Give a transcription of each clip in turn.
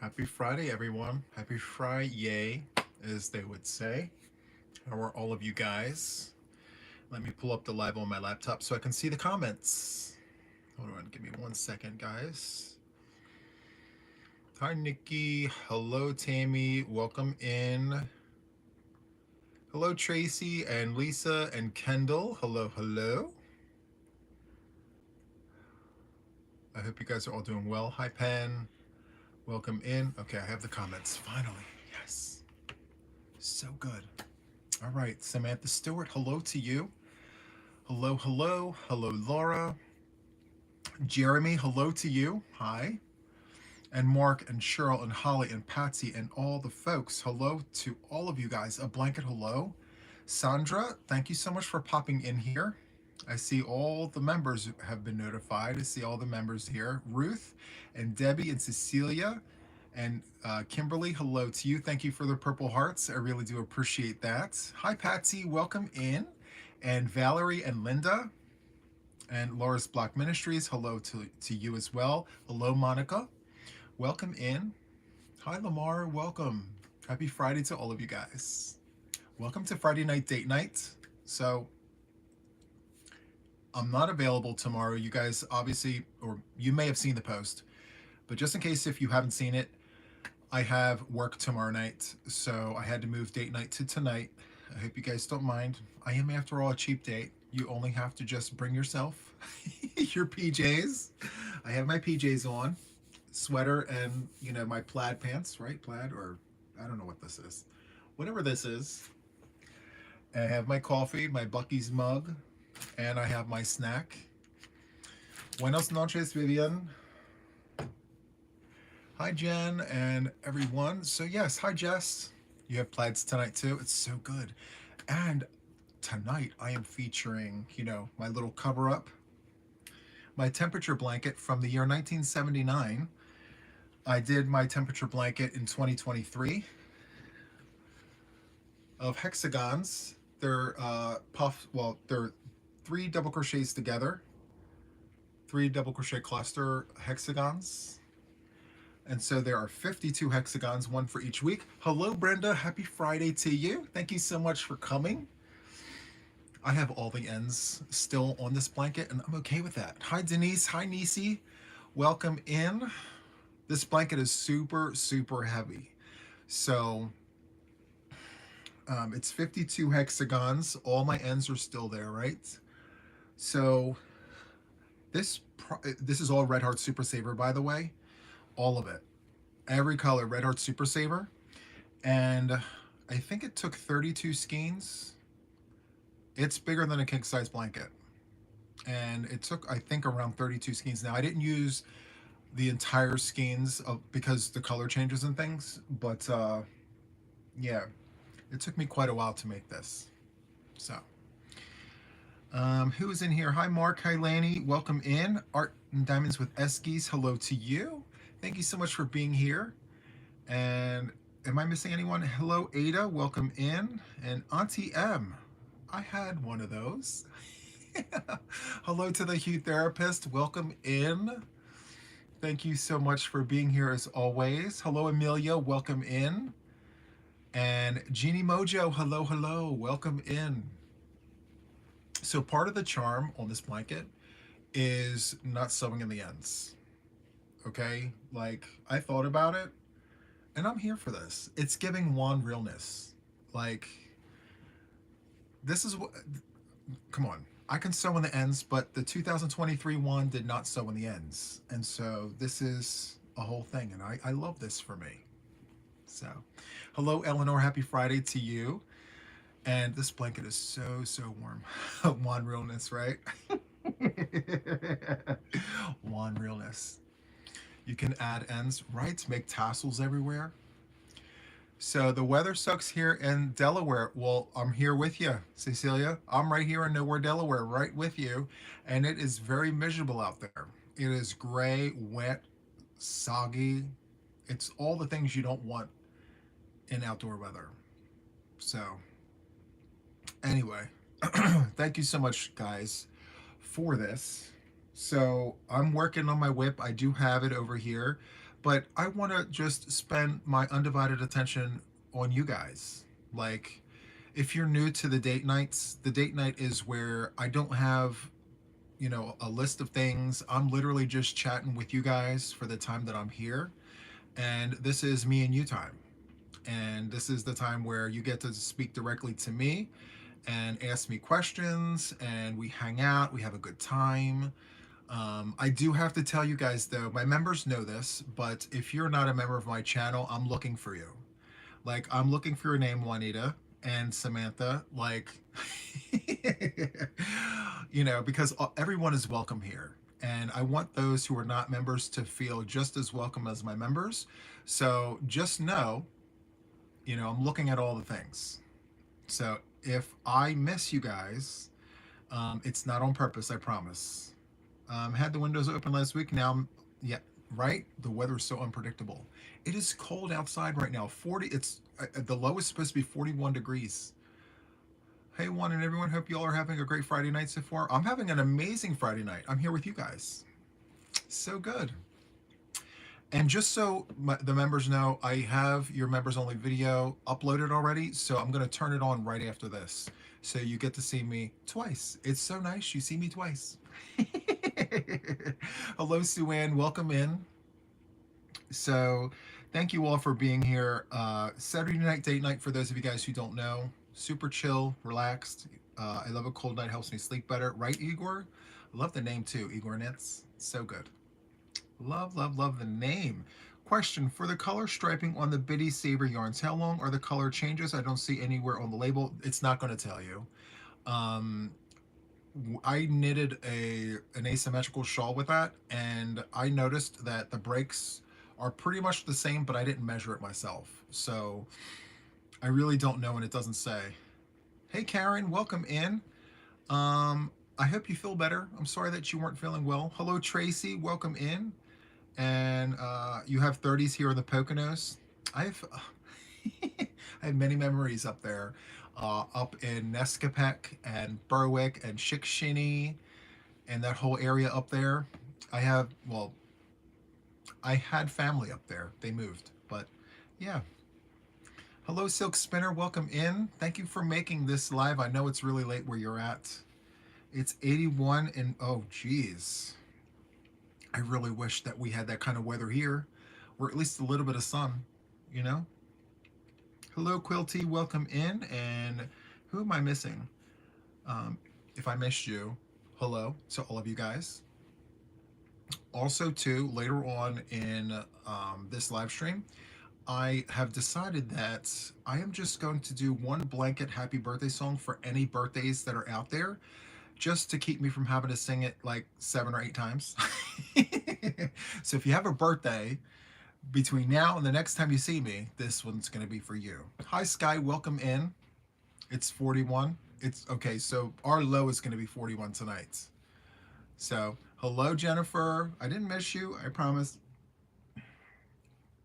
Happy Friday, everyone. Happy Friday, as they would say. How are all of you guys? Let me pull up the live on my laptop so I can see the comments. Hold on, give me 1 second, guys. Hi, Nikki. Hello, Tammy. Welcome in. Hello, Tracy and Lisa and Kendall. Hello, hello. I hope you guys are all doing well. Hi, Pen. Welcome in. Okay, I have the comments. Finally. Yes. So good. All right, Samantha Stewart, hello to you. Hello, hello. Hello, Laura. Jeremy, hello to you. Hi. And Mark and Cheryl and Holly and Patsy and all the folks. Hello to all of you guys. A blanket hello. Sandra, thank you so much for popping in here. I see all the members have been notified. I see all the members here. Ruth and Debbie and Cecilia and Kimberly, hello to you. Thank you for the purple hearts. I really do appreciate that. Hi, Patsy. Welcome in. And Valerie and Linda and Laura's Block Ministries, hello to you as well. Hello, Monica. Welcome in. Hi, Lamar. Welcome. Happy Friday to all of you guys. Welcome to Friday Night Date Night. So, I'm not available tomorrow. You guys obviously, or you may have seen the post, but just in case if you haven't seen it, I have work tomorrow night. So I had to move date night to tonight. I hope you guys don't mind. I am, after all, a cheap date. You only have to just bring yourself your PJs. I have my PJs on, sweater, and my plaid pants, right? Plaid, or I don't know what this is. Whatever this is. I have my coffee, my Bucky's mug, and I have my snack. Buenos noches, Vivian. Hi, Jen and everyone. So yes, hi, Jess. You have plaids tonight too. It's so good. And tonight I am featuring, my little cover up, my temperature blanket from the year 1979. I did my temperature blanket in 2023 of hexagons. They're they're 3 double crochets together, 3 double crochet cluster hexagons. And so there are 52 hexagons, one for each week. Hello, Brenda. Happy Friday to you. Thank you so much for coming. I have all the ends still on this blanket, and I'm okay with that. Hi, Denise. Hi, Nisi. Welcome in. This blanket is super, super heavy. So it's 52 hexagons. All my ends are still there, right? So this is all Red Heart Super Saver, by the way. All of it. Every color, Red Heart Super Saver. And I think it took 32 skeins. It's bigger than a king size blanket. And it took, I think, around 32 skeins. Now, I didn't use the entire skeins because the color changes and things. But yeah, it took me quite a while to make this. So, who's in here? Hi, Mark. Hi, Lanny. Welcome in. Art and Diamonds with Eskies. Hello to you. Thank you so much for being here. And am I missing anyone? Hello, Ada. Welcome in. And Auntie M. I had one of those. Hello to the Hue Therapist. Welcome in. Thank you so much for being here as always. Hello, Amelia. Welcome in. And Jeannie Mojo. Hello, hello. Welcome in. So part of the charm on this blanket is not sewing in the ends. Okay, like I thought about it, and I'm here for this. It's giving Juan realness. Like, this is what, come on, I can sew in the ends, but the 2023 one did not sew in the ends, and so this is a whole thing, and I love this for me. So hello, Eleanor. Happy Friday to you. And this blanket is so, so warm. Juan realness, right? Juan realness. You can add ends, right? Make tassels everywhere. So the weather sucks here in Delaware. Well, I'm here with you, Cecilia. I'm right here in Nowhere, Delaware, right with you. And it is very miserable out there. It is gray, wet, soggy. It's all the things you don't want in outdoor weather. So anyway, thank you so much, guys, for this. So I'm working on my whip. I do have it over here. but I want to just spend my undivided attention on you guys. Like, if you're new to the date night is where I don't have, a list of things. I'm literally just chatting with you guys for the time that I'm here. And this is me and you time. And this is the time where you get to speak directly to me and ask me questions, and we hang out, we have a good time. I do have to tell you guys though, my members know this, but if you're not a member of my channel, I'm looking for you. Like, I'm looking for your name, Juanita and Samantha. Like, because everyone is welcome here. And I want those who are not members to feel just as welcome as my members. So just know, I'm looking at all the things. So if I miss you guys, it's not on purpose, I promise. Had the windows open last week. Now, yeah, right. The weather is so unpredictable. It is cold outside right now. 40. It's the low is supposed to be 41 degrees. Hey, Juan and everyone. Hope you all are having a great Friday night so far. I'm having an amazing Friday night. I'm here with you guys. So good. And just so the members know, I have your members only video uploaded already. So I'm going to turn it on right after this. So you get to see me twice. It's so nice. You see me twice. Hello, Sue Ann. Welcome in. So thank you all for being here. Saturday night, date night, for those of you guys who don't know. Super chill, relaxed. I love a cold night. Helps me sleep better. Right, Igor? I love the name too, Igor Nitz. So good. Love, love, love the name. Question, for the color striping on the Biddy Saber yarns, how long are the color changes? I don't see anywhere on the label. It's not going to tell you. I knitted an asymmetrical shawl with that, and I noticed that the breaks are pretty much the same, but I didn't measure it myself. So I really don't know, and it doesn't say. Hey, Karen, welcome in. I hope you feel better. I'm sorry that you weren't feeling well. Hello, Tracy, welcome in. And you have 30s here in the Poconos. I've I have many memories up there, up in Nescapec and Berwick and Chickashinny and that whole area up there. I had family up there. They moved, but yeah. Hello, Silk Spinner. Welcome in. Thank you for making this live. I know it's really late where you're at. It's 81 and oh, geez. I really wish that we had that kind of weather here, or at least a little bit of sun, you know? Hello, Quilty. Welcome in. And who am I missing? If I missed you, hello to all of you guys. Also, too, later on in this live stream, I have decided that I am just going to do one blanket happy birthday song for any birthdays that are out there, just to keep me from having to sing it like 7 or 8 times. So if you have a birthday between now and the next time you see me, this one's going to be for you. Hi, Sky. Welcome in. It's 41. It's okay. So our low is going to be 41 tonight. So hello, Jennifer. I didn't miss you. I promise.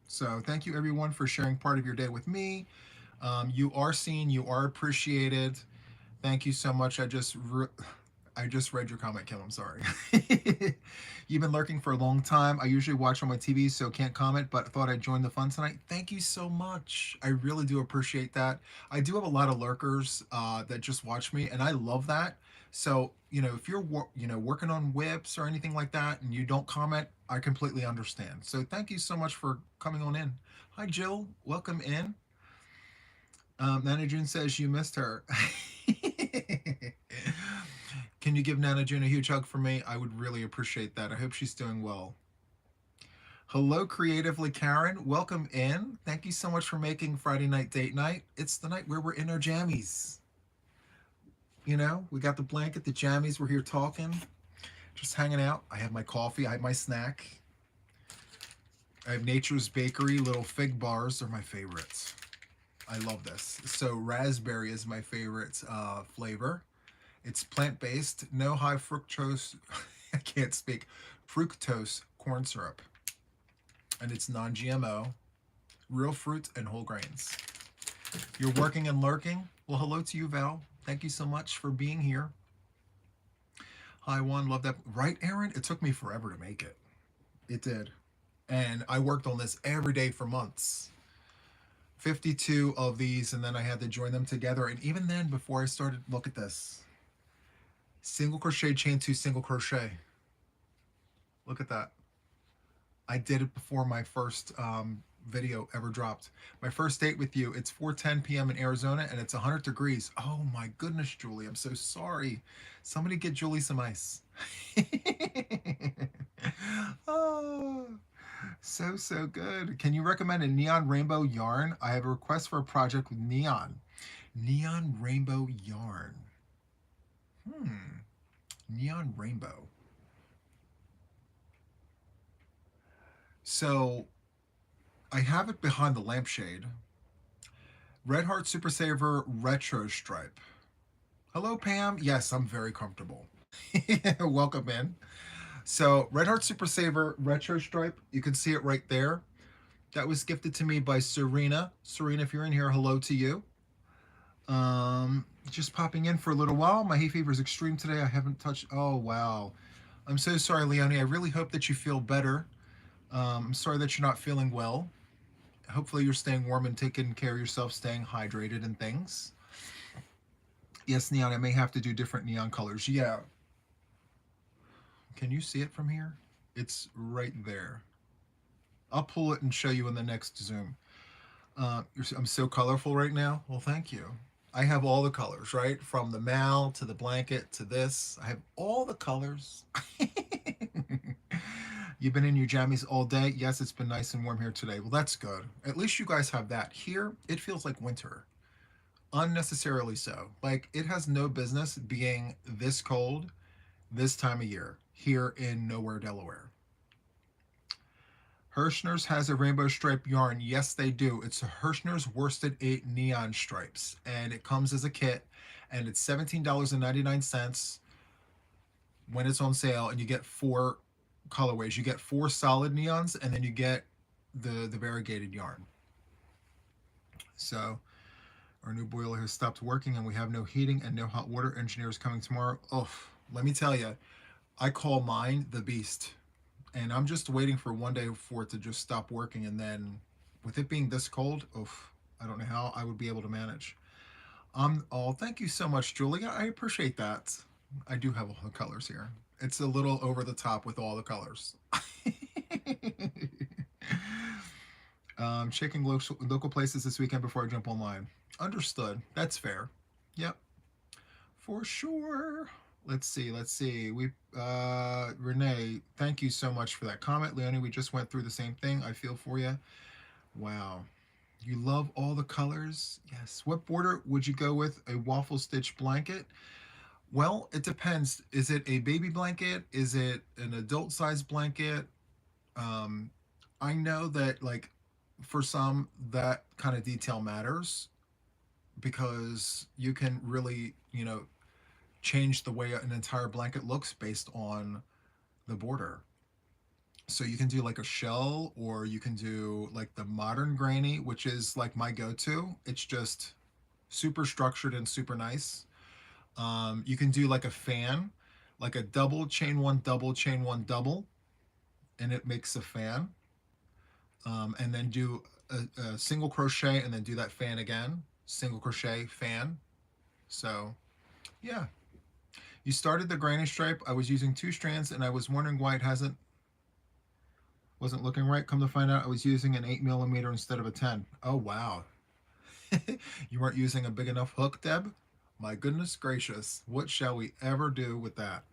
So thank you, everyone, for sharing part of your day with me. You are seen. You are appreciated. Thank you so much. I just read your comment, Kim. I'm sorry. You've been lurking for a long time. I usually watch on my TV, so can't comment, but thought I'd join the fun tonight. Thank you so much. I really do appreciate that. I do have a lot of lurkers that just watch me, and I love that. So, if you're working on whips or anything like that and you don't comment, I completely understand. So thank you so much for coming on in. Hi, Jill. Welcome in. Nana June says you missed her. Can you give Nana June a huge hug for me? I would really appreciate that. I hope she's doing well. Hello, Creatively Karen. Welcome in. Thank you so much for making Friday night date night. It's the night where we're in our jammies. We got the blanket, the jammies. We're here talking, just hanging out. I have my coffee. I have my snack. I have Nature's Bakery little fig bars. They're my favorites. I love this. So raspberry is my favorite flavor. It's plant-based, no high fructose, I can't speak, fructose corn syrup. And it's non-GMO, real fruit and whole grains. You're working and lurking? Well, hello to you, Val. Thank you so much for being here. Hi, Juan, love that. Right, Aaron? It took me forever to make it. It did. And I worked on this every day for months. 52 of these, and then I had to join them together. And even then, before I started, look at this. Single crochet, chain two, single crochet. Look at that. I did it before my first video ever dropped. My first date with you, it's 4:10 p.m. in Arizona, and it's 100 degrees. Oh my goodness, Julie, I'm so sorry. Somebody get Julie some ice. Oh, so good. Can you recommend a neon rainbow yarn? I have a request for a project with neon. Neon rainbow yarn. Neon rainbow. So I have it behind the lampshade. Red Heart Super Saver Retro Stripe. Hello, Pam. Yes, I'm very comfortable. Welcome in. So, Red Heart Super Saver Retro Stripe, you can see it right there. That was gifted to me by Serena. Serena, if you're in here, hello to you. Just popping in for a little while. My hay fever is extreme today. I haven't touched. Oh, wow. I'm so sorry, Leonie. I really hope that you feel better. I'm sorry that you're not feeling well. Hopefully, you're staying warm and taking care of yourself, staying hydrated and things. Yes, neon. I may have to do different neon colors. Yeah. Can you see it from here? It's right there. I'll pull it and show you in the next Zoom. I'm so colorful right now. Well, thank you. I have all the colors, right? From the mal to the blanket to this. I have all the colors. You've been in your jammies all day. Yes, it's been nice and warm here today. Well, that's good. At least you guys have that. Here, it feels like winter. Unnecessarily so. Like, it has no business being this cold this time of year here in nowhere, Delaware. Hirschner's has a rainbow stripe yarn. Yes, they do. It's a Hirschner's Worsted 8 neon stripes, and it comes as a kit, and it's $17.99 when it's on sale, and you get 4 colorways. You get 4 solid neons, and then you get the variegated yarn. So our new boiler has stopped working, and we have no heating and no hot water. Engineer is coming tomorrow. Oh, let me tell you, I call mine the beast. And I'm just waiting for one day for it to just stop working. And then with it being this cold, oof, I don't know how I would be able to manage. Thank you so much, Julia. I appreciate that. I do have all the colors here. It's a little over the top with all the colors. Checking local places this weekend before I jump online. Understood. That's fair. Yep. For sure. Let's see. Renee, thank you so much for that comment. Leonie, we just went through the same thing. I feel for you. Wow. You love all the colors? Yes. What border would you go with? A waffle stitch blanket? Well, it depends. Is it a baby blanket? Is it an adult size blanket? Um, I know that, like, for some, that kind of detail matters because you can really, change the way an entire blanket looks based on the border. So you can do like a shell, or you can do like the modern granny, which is like my go-to. It's just super structured and super nice. You can do like a fan, like a double chain one, double chain one, double, and it makes a fan. And then do a single crochet and then do that fan again, single crochet, fan. So yeah. You started the granny stripe. I was using 2 strands and I was wondering why it wasn't looking right. Come to find out I was using an 8mm instead of a 10. Oh wow. You weren't using a big enough hook, Deb? My goodness gracious. What shall we ever do with that?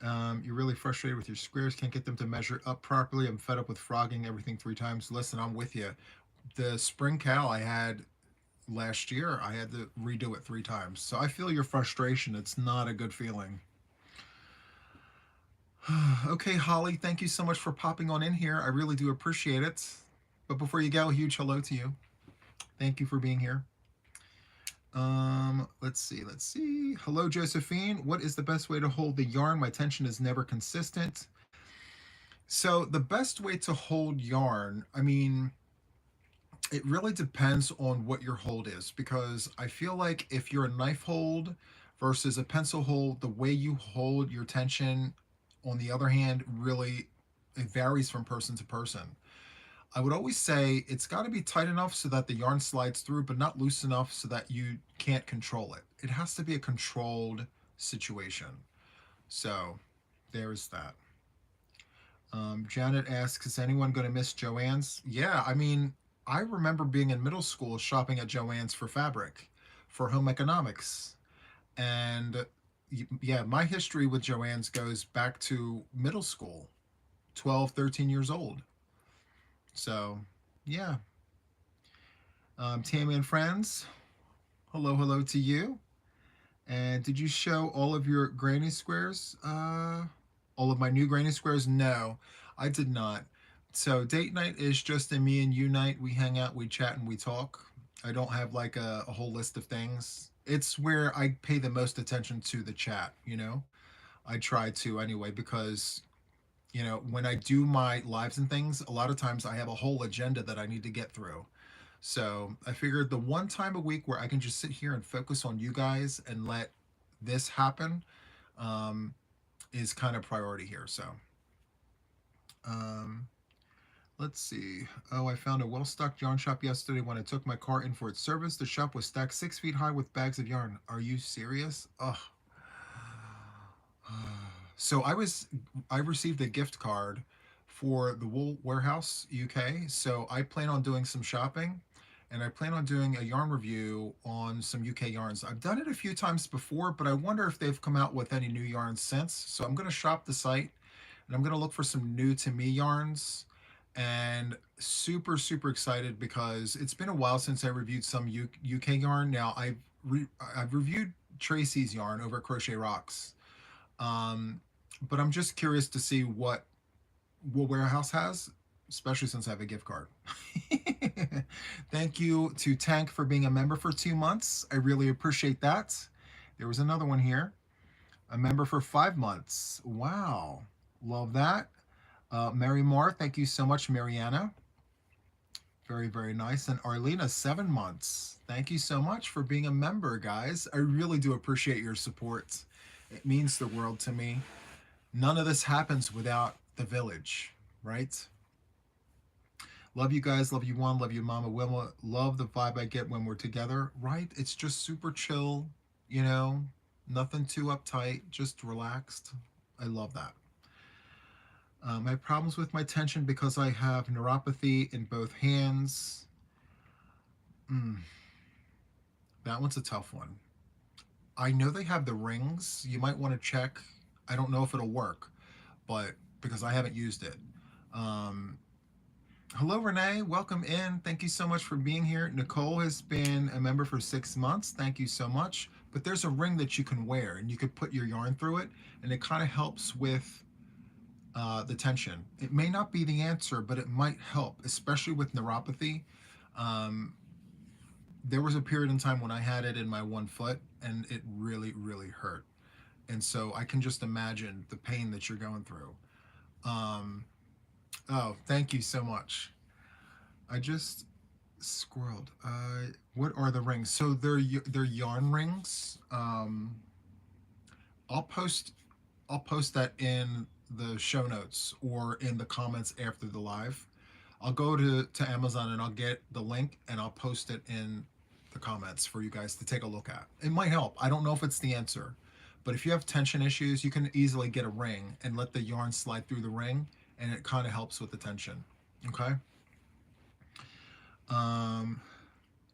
You're really frustrated with your squares. Can't get them to measure up properly. I'm fed up with frogging everything 3 times. Listen, I'm with you. The spring cow I had last year, I had to redo it 3 times. So I feel your frustration. It's not a good feeling. Okay, Holly, thank you so much for popping on in here. I really do appreciate it. But before you go, a huge hello to you. Thank you for being here. Let's see. Hello, Josephine. What is the best way to hold the yarn? My tension is never consistent. So the best way to hold yarn, I mean, it really depends on what your hold is, because I feel like if you're a knife hold versus a pencil hold, the way you hold your tension, on the other hand, really It varies from person to person. I would always say it's got to be tight enough so that the yarn slides through, but not loose enough so that you can't control it. It has to be a controlled situation. So there's that. Janet asks, is anyone going to miss Joann's? Yeah, I mean, I remember being in middle school shopping at Joann's for fabric, for home economics. And yeah, my history with Joann's goes back to middle school, 12, 13 years old. So yeah, Tammy and friends, hello, hello to you. And did you show all of your granny squares? All of my new granny squares? No, I did not. So date night is just a me and you night. We hang out, we chat, and we talk. I don't have like a whole list of things. It's where I pay the most attention to the chat, you know? I try to anyway because, you know, when I do my lives and things, a lot of times I have a whole agenda that I need to get through. So I figured the one time a week where I can just sit here and focus on you guys and let this happen um, is kind of priority here. So um, let's see. Oh, I found a well stocked yarn shop yesterday when I took my car in for its service. The shop was stacked 6 feet high with bags of yarn. Are you serious? Ugh. So I received a gift card for the Wool Warehouse UK. So I plan on doing some shopping and I plan on doing a yarn review on some UK yarns. I've done it a few times before, but I wonder if they've come out with any new yarns since. So I'm going to shop the site and I'm going to look for some new to me yarns and super super excited because it's been a while since I reviewed some UK yarn. Now I've reviewed Tracy's yarn over at Crochet Rocks. Um, but I'm just curious to see what Warehouse has, especially since I have a gift card. Thank you to Tank for being a member for 2 months. I really appreciate that. There was another one here, a member for 5 months. Wow, love that. Mary Moore, thank you so much, Mariana. Very, very nice. And Arlena, 7 months. Thank you so much for being a member, guys. I really do appreciate your support. It means the world to me. None of this happens without the village, right? Love you guys. Love you, Juan. Love you, Mama Wilma. Love the vibe I get when we're together, right? It's just super chill, you know, nothing too uptight, just relaxed. I love that. I have problems with my tension because I have neuropathy in both hands. Mm, that one's a tough one. I know they have the rings. You might want to check. I don't know if it'll work, but because I haven't used it. Um, Hello, Renee. Welcome in. Thank you so much for being here. Nicole has been a member for 6 months. Thank you so much. But there's a ring that you can wear and you could put your yarn through it, and it kind of helps with the tension. It may not be the answer, but it might help, especially with neuropathy. Um, there was a period in time when I had it in my one foot, and it really, really hurt. And so I can just imagine the pain that you're going through. Um, oh, thank you so much. I just squirreled. What are the rings? So they're yarn rings. I'll post I'll post that in the show notes or in the comments after the live. I'll go to Amazon and I'll get the link and I'll post it in the comments for you guys to take a look at. It might help. I don't know if it's the answer, but if you have tension issues, you can easily get a ring and let the yarn slide through the ring, and it kind of helps with the tension. Okay. Um,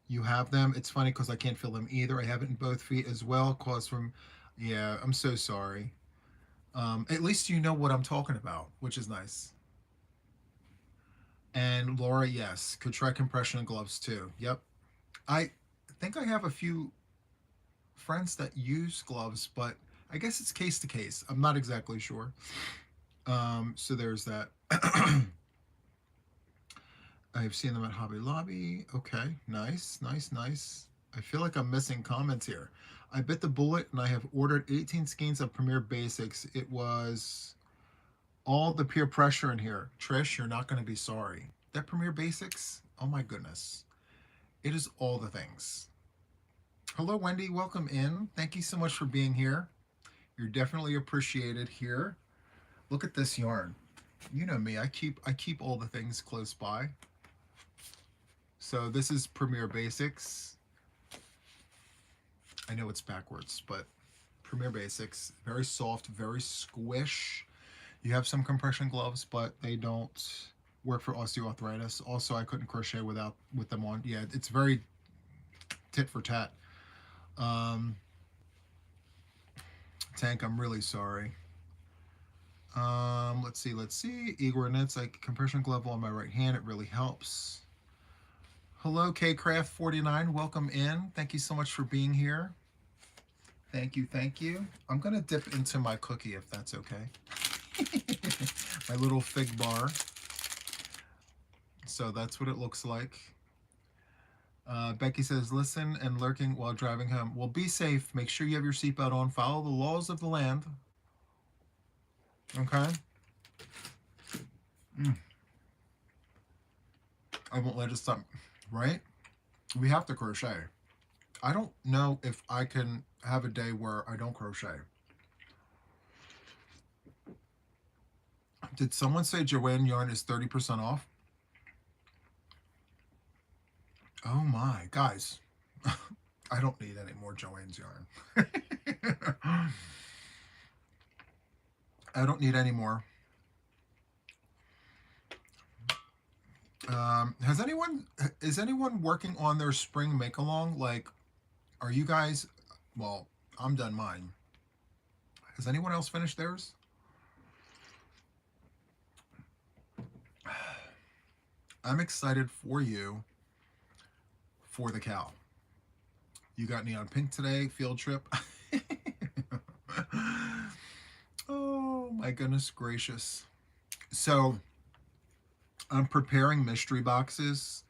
you have them. It's funny because I can't feel them either. I have it in both feet as well. Cause from, yeah, I'm so sorry. At least you know what I'm talking about, which is nice. And Laura, yes, could try compression gloves too. Yep. I think I have a few friends that use gloves, but I guess it's case to case. I'm not exactly sure. So there's that. I've seen them at Hobby Lobby. Okay, nice, nice, nice. I feel like I'm missing comments here. I bit the bullet and I have ordered 18 skeins of Premier Basics. It was all the peer pressure in here. Trish, you're not going to be sorry. That Premier Basics, oh my goodness. It is all the things. Hello, Wendy. Welcome in. Thank you so much for being here. You're definitely appreciated here. Look at this yarn. You know me, I keep all the things close by. So this is Premier Basics. I know it's backwards, but Premier Basics, very soft, very squish. You have some compression gloves, but they don't work for osteoarthritis. Also, I couldn't crochet with them on. Yeah, it's very tit for tat. Um, Tank, I'm really sorry. Let's see. Igor knits like compression glove on my right hand. It really helps. Hello, KCraft49. Welcome in. Thank you so much for being here. Thank you, thank you. I'm gonna dip into my cookie if that's okay. My little fig bar. So that's what it looks like. Becky says, listen and lurking while driving home. Well, be safe. Make sure you have your seatbelt on. Follow the laws of the land. Okay? I won't let it stop. Right? We have to crochet. I don't know if I can have a day where I don't crochet. Did someone say Joanne yarn is 30% off? Oh my, guys. I don't need any more Joanne's yarn. I don't need any more. Is anyone working on their spring make along? Like, are you guys, well, I'm done mine. Has anyone else finished theirs? I'm excited for you for the cow. You got neon pink today, field trip. Oh my goodness gracious. So I'm preparing mystery boxes.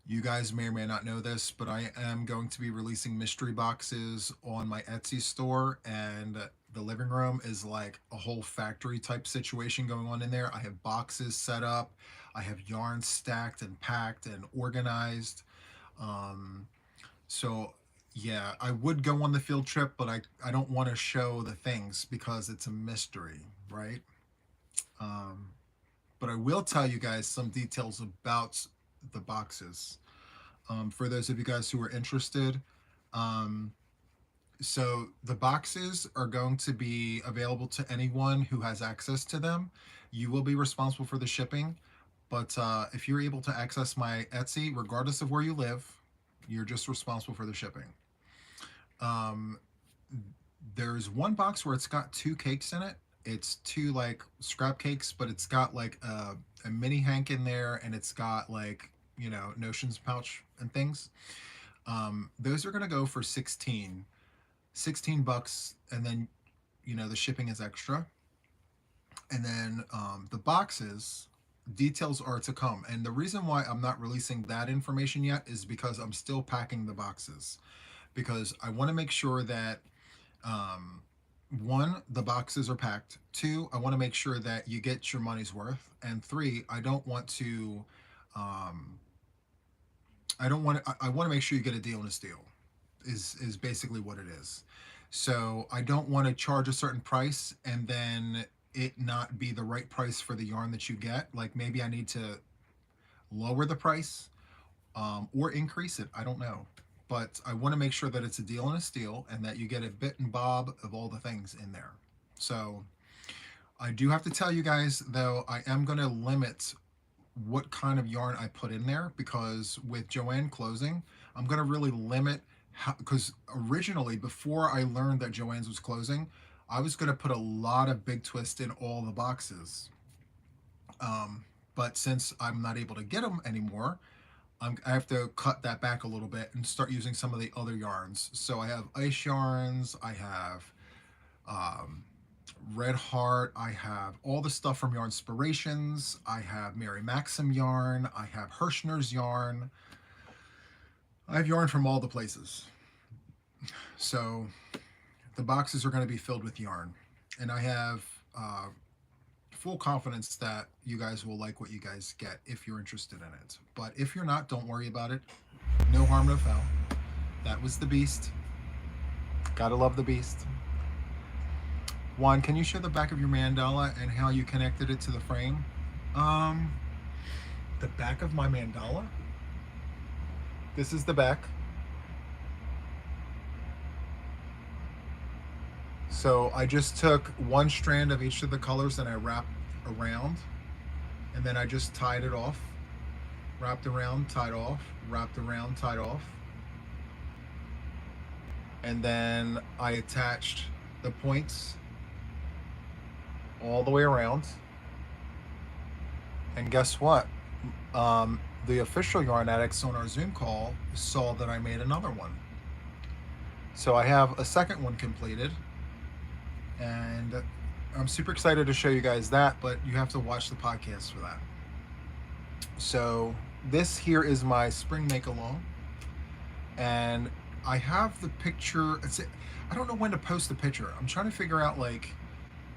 You guys may or may not know this, but I am going to be releasing mystery boxes on my Etsy store, and the living room is like a whole factory type situation going on in there. I have boxes set up. I have yarn stacked and packed and organized. So yeah, I would go on the field trip, but I don't want to show the things because it's a mystery, right? But I will tell you guys some details about the boxes. For those of you guys who are interested, so the boxes are going to be available to anyone who has access to them. You will be responsible for the shipping, but if you're able to access my Etsy, regardless of where you live, you're just responsible for the shipping. There's one box where it's got 2 cakes in it. It's 2 like scrap cakes, but it's got like a mini hank in there, and it's got like, you know, notions pouch and things. Those are gonna go for 16 bucks, and then, you know, the shipping is extra. And then the boxes, details are to come. And the reason why I'm not releasing that information yet is because I'm still packing the boxes, because I want to make sure that 1, the boxes are packed. 2, I want to make sure that you get your money's worth. And 3, I want to make sure you get a deal and a steal is basically what it is. So I don't want to charge a certain price and then it not be the right price for the yarn that you get. Like, maybe I need to lower the price or increase it. I don't know. But I want to make sure that it's a deal and a steal, and that you get a bit and bob of all the things in there. So I do have to tell you guys, though, I am going to limit what kind of yarn I put in there, because with Joanne closing, I'm going to really limit how, because originally, before I learned that Joanne's was closing, I was going to put a lot of big twist in all the boxes. But since I'm not able to get them anymore, I have to cut that back a little bit and start using some of the other yarns. So I have ice yarns, I have Red Heart, I have all the stuff from Yarn Inspirations, I have Mary Maxim yarn, I have Hirschner's yarn. I have yarn from all the places. So the boxes are going to be filled with yarn. And I have full confidence that you guys will like what you guys get if you're interested in it. But if you're not, don't worry about it. No harm, no foul. That was the beast. Gotta love the beast. Juan, can you show the back of your mandala and how you connected it to the frame? Um, the back of my mandala? This is the back. So I just took one strand of each of the colors and I wrapped around, and then I just tied it off, wrapped around, tied off, wrapped around, tied off. And then I attached the points all the way around. And guess what? The official Yarn Addicts on our Zoom call saw that I made another one. So I have a second one completed, and I'm super excited to show you guys that, but you have to watch the podcast for that. So this here is my spring make along, and I have the picture. I don't know when to post the picture. I'm trying to figure out, like,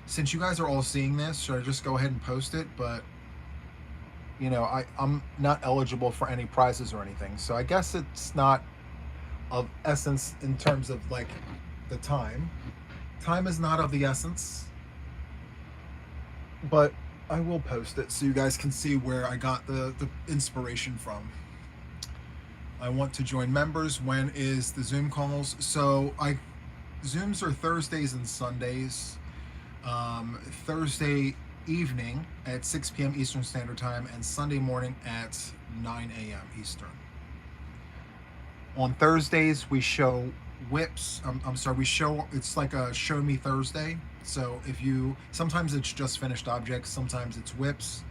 since you guys are all seeing this, should I just go ahead and post it? But you know, I'm not eligible for any prizes or anything, so I guess it's not of essence in terms of like the time. Time is not of the essence, but I will post it so you guys can see where I got the inspiration from. I want to join members. When is the Zoom calls? So Zooms are Thursdays and Sundays. Thursday evening at 6 p.m. Eastern Standard Time and Sunday morning at 9 a.m. Eastern. On Thursdays, we show whips. We show, it's like a Show Me Thursday. So sometimes it's just finished objects, sometimes it's whips,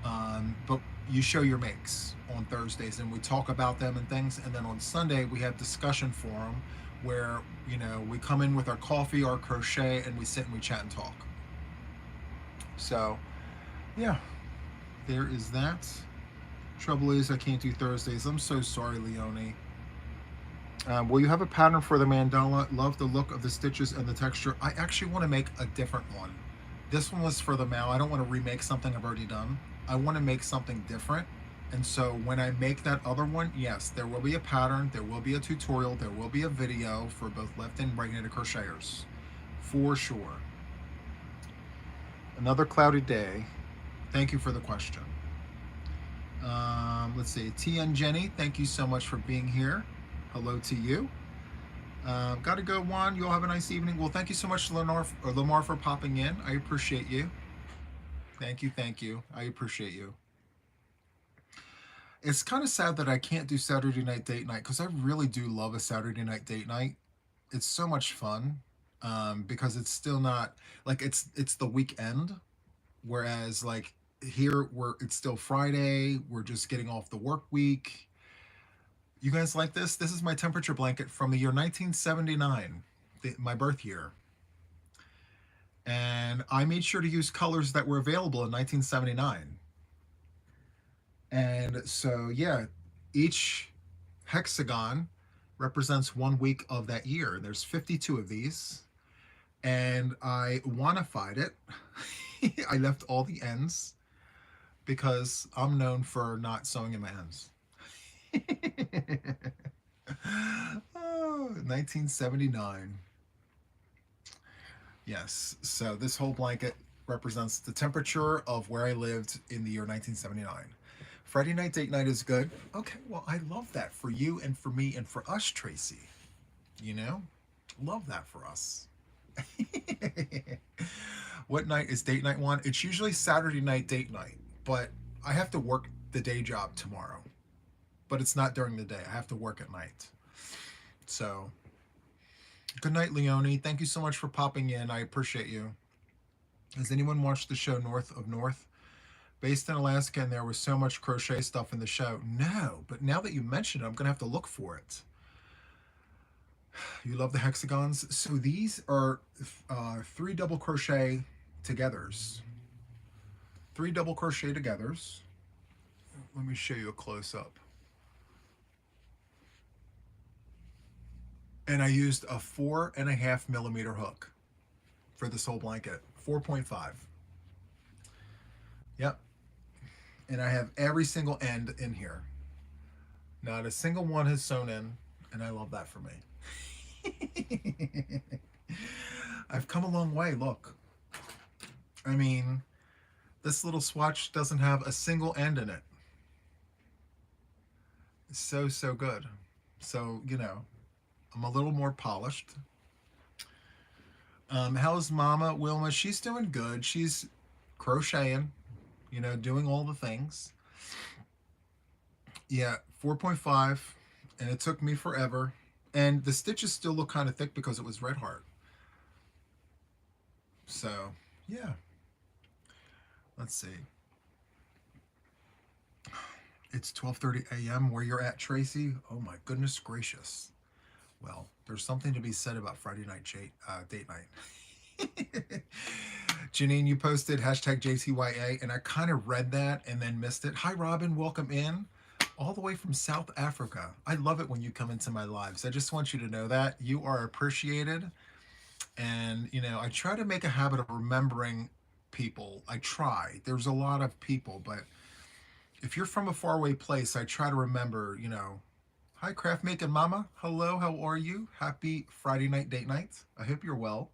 but you show your makes on Thursdays and we talk about them and things. And then on Sunday, we have discussion forum where, you know, we come in with our coffee, our crochet, and we sit and we chat and talk. So, yeah, there is that. Trouble is, I can't do Thursdays. I'm so sorry, Leonie. Will you have a pattern for the mandala? Love the look of the stitches and the texture. I actually want to make a different one. This one was for the Mal. I don't want to remake something I've already done. I want to make something different. And so when I make that other one, yes, there will be a pattern, there will be a tutorial, there will be a video for both left and right-handed crocheters, for sure. Another cloudy day. Thank you for the question. Let's see. TN Jenny, thank you so much for being here. Hello to you. Gotta go, Juan. You all have a nice evening. Well, thank you so much, Lamar, for popping in. I appreciate you. Thank you. I appreciate you. It's kind of sad that I can't do Saturday night date night because I really do love a Saturday night date night. It's so much fun. Because it's still not like it's the weekend, whereas like here it's still Friday. We're just getting off the work week. You guys like this? This is my temperature blanket from the year 1979, my birth year, and I made sure to use colors that were available in 1979. And so yeah, each hexagon represents 1 week of that year. There's 52 of these. And I wantified it. I left all the ends because I'm known for not sewing in my ends. 1979. Yes, so this whole blanket represents the temperature of where I lived in the year 1979. Friday night date night is good. Okay, well, I love that for you and for me and for us, Tracy. You know? Love that for us. What night is date night one? It's usually Saturday night date night, but I have to work the day job tomorrow. But it's not during the day. I have to work at night. So, good night, Leonie. Thank you so much for popping in. I appreciate you. Has anyone watched the show North of North? Based in Alaska, and there was so much crochet stuff in the show. No, but now that you mention it, I'm going to have to look for it. You love the hexagons? So these are 3 double crochet togethers. 3 double crochet togethers. Let me show you a close-up. And I used a 4.5 millimeter hook for this whole blanket. 4.5. Yep. And I have every single end in here. Not a single one has sewn in, and I love that for me. I've come a long way. Look, I mean, this little swatch doesn't have a single end in it. It's so, so good. So, I'm a little more polished. How's Mama Wilma? She's doing good. She's crocheting, doing all the things. Yeah, 4.5, and it took me forever. And the stitches still look kind of thick because it was Red Heart. So, yeah. Let's see. It's 12:30 a.m. where you're at, Tracy. Oh my goodness gracious. Well, there's something to be said about Friday night date night. Janine, you posted hashtag JTYA, and I kind of read that and then missed it. Hi, Robin. Welcome in. All the way from South Africa. I love it when you come into my lives. I just want you to know that. You are appreciated. And, I try to make a habit of remembering people. I try. There's a lot of people, but if you're from a faraway place, I try to remember, hi, Craft Making Mama. Hello, how are you? Happy Friday night date night. I hope you're well.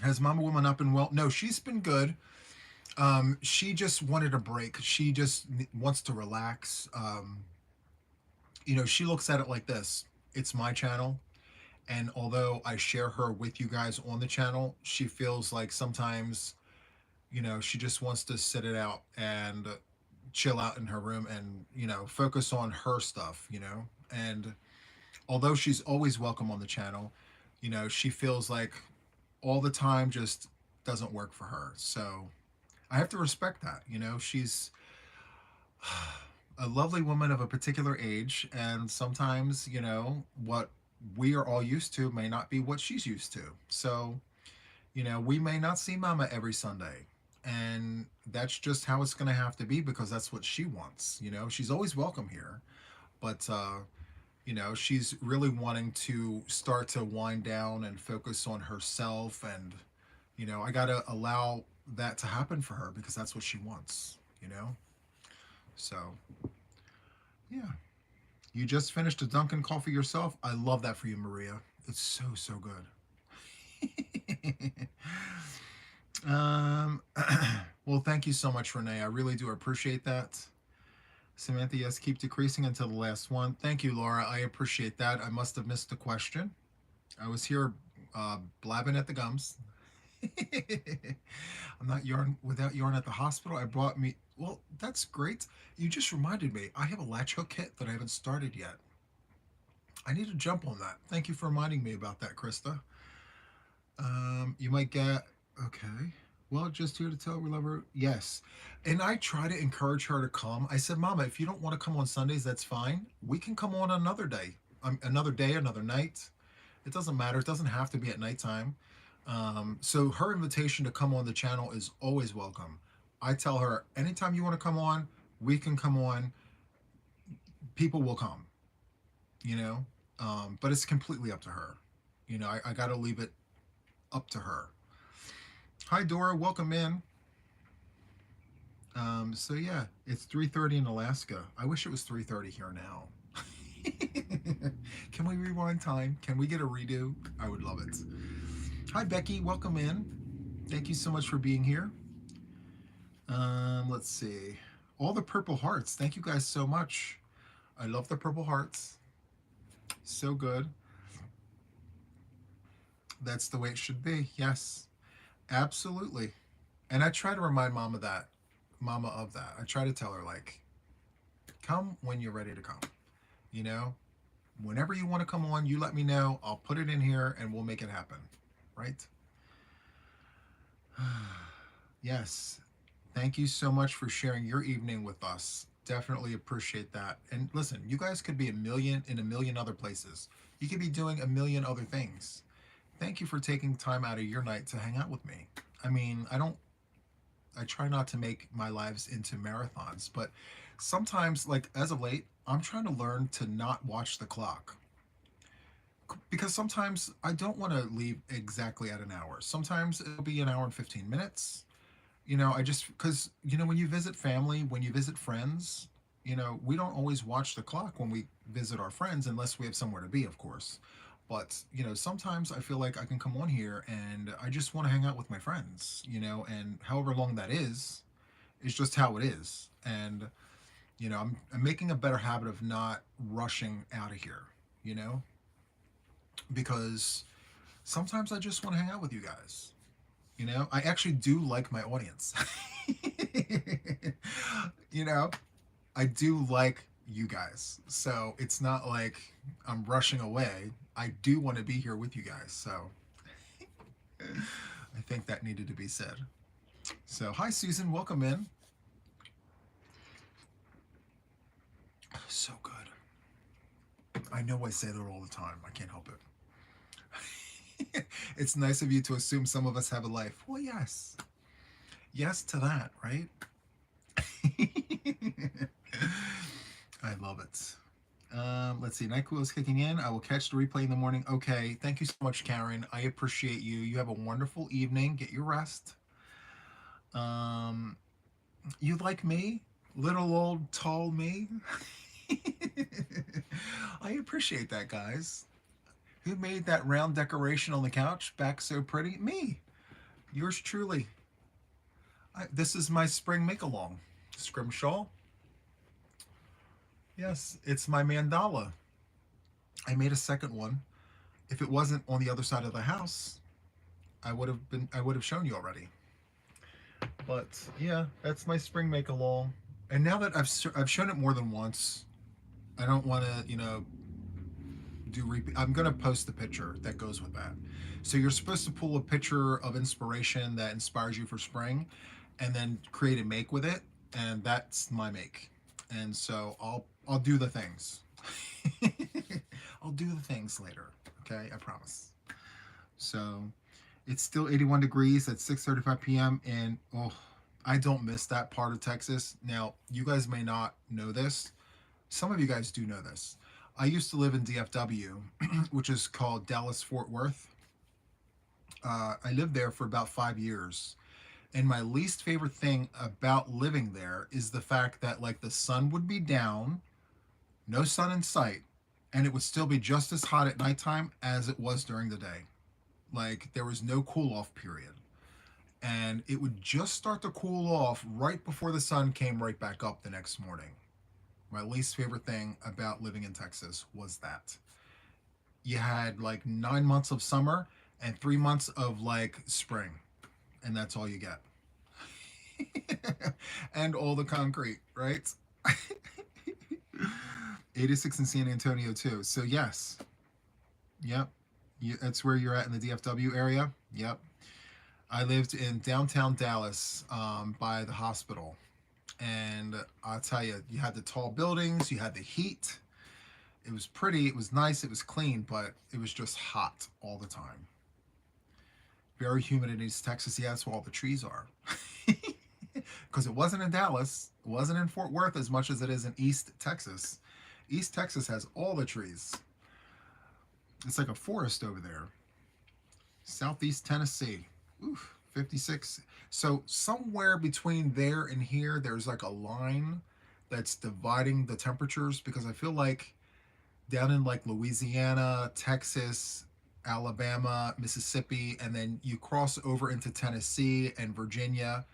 Has Mama Woman not been well? No, she's been good. She just wanted a break. She just wants to relax. She looks at it like this. It's my channel. And although I share her with you guys on the channel, she feels like sometimes, she just wants to sit it out and chill out in her room and, focus on her stuff, And although she's always welcome on the channel, she feels like all the time just doesn't work for her. So I have to respect that. She's a lovely woman of a particular age, and sometimes, what we are all used to may not be what she's used to. So, we may not see Mama every Sunday. And that's just how it's going to have to be because that's what she wants. She's always welcome here. But, she's really wanting to start to wind down and focus on herself. And, I got to allow that to happen for her because that's what she wants, So, yeah. You just finished a Dunkin' coffee yourself? I love that for you, Maria. It's so, so good. Well, thank you so much, Renee. I really do appreciate that. Samantha, yes, keep decreasing until the last one. Thank you, Laura. I appreciate that. I must have missed the question. I was here blabbing at the gums. I'm not without yarn at the hospital. I brought me. Well, that's great. You just reminded me. I have a latch hook kit that I haven't started yet. I need to jump on that. Thank you for reminding me about that, Krista. You might get okay. Well, just here to tell we love her. Yes, and I try to encourage her to come. I said, Mama, if you don't want to come on Sundays, that's fine. We can come on another day, another night. It doesn't matter. It doesn't have to be at nighttime. So her invitation to come on the channel is always welcome. I tell her, anytime you want to come on, we can come on. People will come, but it's completely up to her. I got to leave it up to her. Hi, Dora. Welcome in. So yeah, it's 3:30 in Alaska. I wish it was 3:30 here now. Can we rewind time? Can we get a redo? I would love it. Hi, Becky. Welcome in. Thank you so much for being here. Let's see. All the purple hearts. Thank you guys so much. I love the purple hearts. So good. That's the way it should be. Yes, absolutely. And I try to remind Mama of that. I try to tell her, like, come when you're ready to come. Whenever you want to come on, you let me know. I'll put it in here and we'll make it happen. Right? Yes. Thank you so much for sharing your evening with us. Definitely appreciate that. And listen, you guys could be in a million other places. You could be doing a million other things. Thank you for taking time out of your night to hang out with me. I mean, I try not to make my lives into marathons, but sometimes, like as of late, I'm trying to learn to not watch the clock. Because sometimes I don't want to leave exactly at an hour. Sometimes it'll be an hour and 15 minutes. Because, when you visit family, when you visit friends, we don't always watch the clock when we visit our friends unless we have somewhere to be, of course. But, sometimes I feel like I can come on here and I just want to hang out with my friends, and however long that is just how it is. And, I'm making a better habit of not rushing out of here, you know, because sometimes I just want to hang out with you guys. I actually do like my audience. you know, I do like you guys. So it's not like I'm rushing away. I do want to be here with you guys. So I think that needed to be said. So, hi, Susan. Welcome in. So good. I know I say that all the time. I can't help it. It's nice of you to assume some of us have a life. Well, yes. Yes to that, right? I love it. Let's see. NyQuil is kicking in. I will catch the replay in the morning. Okay. Thank you so much, Karen. I appreciate you. You have a wonderful evening. Get your rest. You like me? Little old tall me? I appreciate that, guys. Who made that round decoration on the couch back so pretty? Me. Yours truly. This is my spring make-along. Scrimshaw. Yes, it's my mandala. I made a second one. If it wasn't on the other side of the house, I would have shown you already. But yeah, that's my spring make-along. And now that I've shown it more than once, I don't want to, do repeat. I'm gonna post the picture that goes with that. So you're supposed to pull a picture of inspiration that inspires you for spring, and then create a make with it, and that's my make. And so I'll do the things. I'll do the things later. Okay, I promise. So it's still 81 degrees at 6:35 p.m. and oh, I don't miss that part of Texas. Now, you guys may not know this. Some of you guys do know this. I used to live in DFW, which is called Dallas Fort Worth. I lived there for about 5 years. And my least favorite thing about living there is the fact that, like, the sun would be down, no sun in sight, and it would still be just as hot at nighttime as it was during the day. Like, there was no cool off period. And it would just start to cool off right before the sun came right back up the next morning. My least favorite thing about living in Texas was that. You had like 9 months of summer and 3 months of like spring, and that's all you get. And all the concrete, right? 86 in San Antonio too. So yes, yep, that's where you're at in the DFW area. Yep, I lived in downtown Dallas by the hospital, and I'll tell you, you had the tall buildings, you had the heat. It was pretty, it was nice, it was clean, but it was just hot all the time. Very humid in East Texas. Yeah, that's where all the trees are. Because it wasn't in Dallas, it wasn't in Fort Worth as much as it is in East Texas. East Texas has all the trees. It's like a forest over there. Southeast Tennessee. Oof, 56. So somewhere between there and here, there's like a line that's dividing the temperatures, because I feel like down in like Louisiana, Texas, Alabama, Mississippi, and then you cross over into Tennessee and Virginia,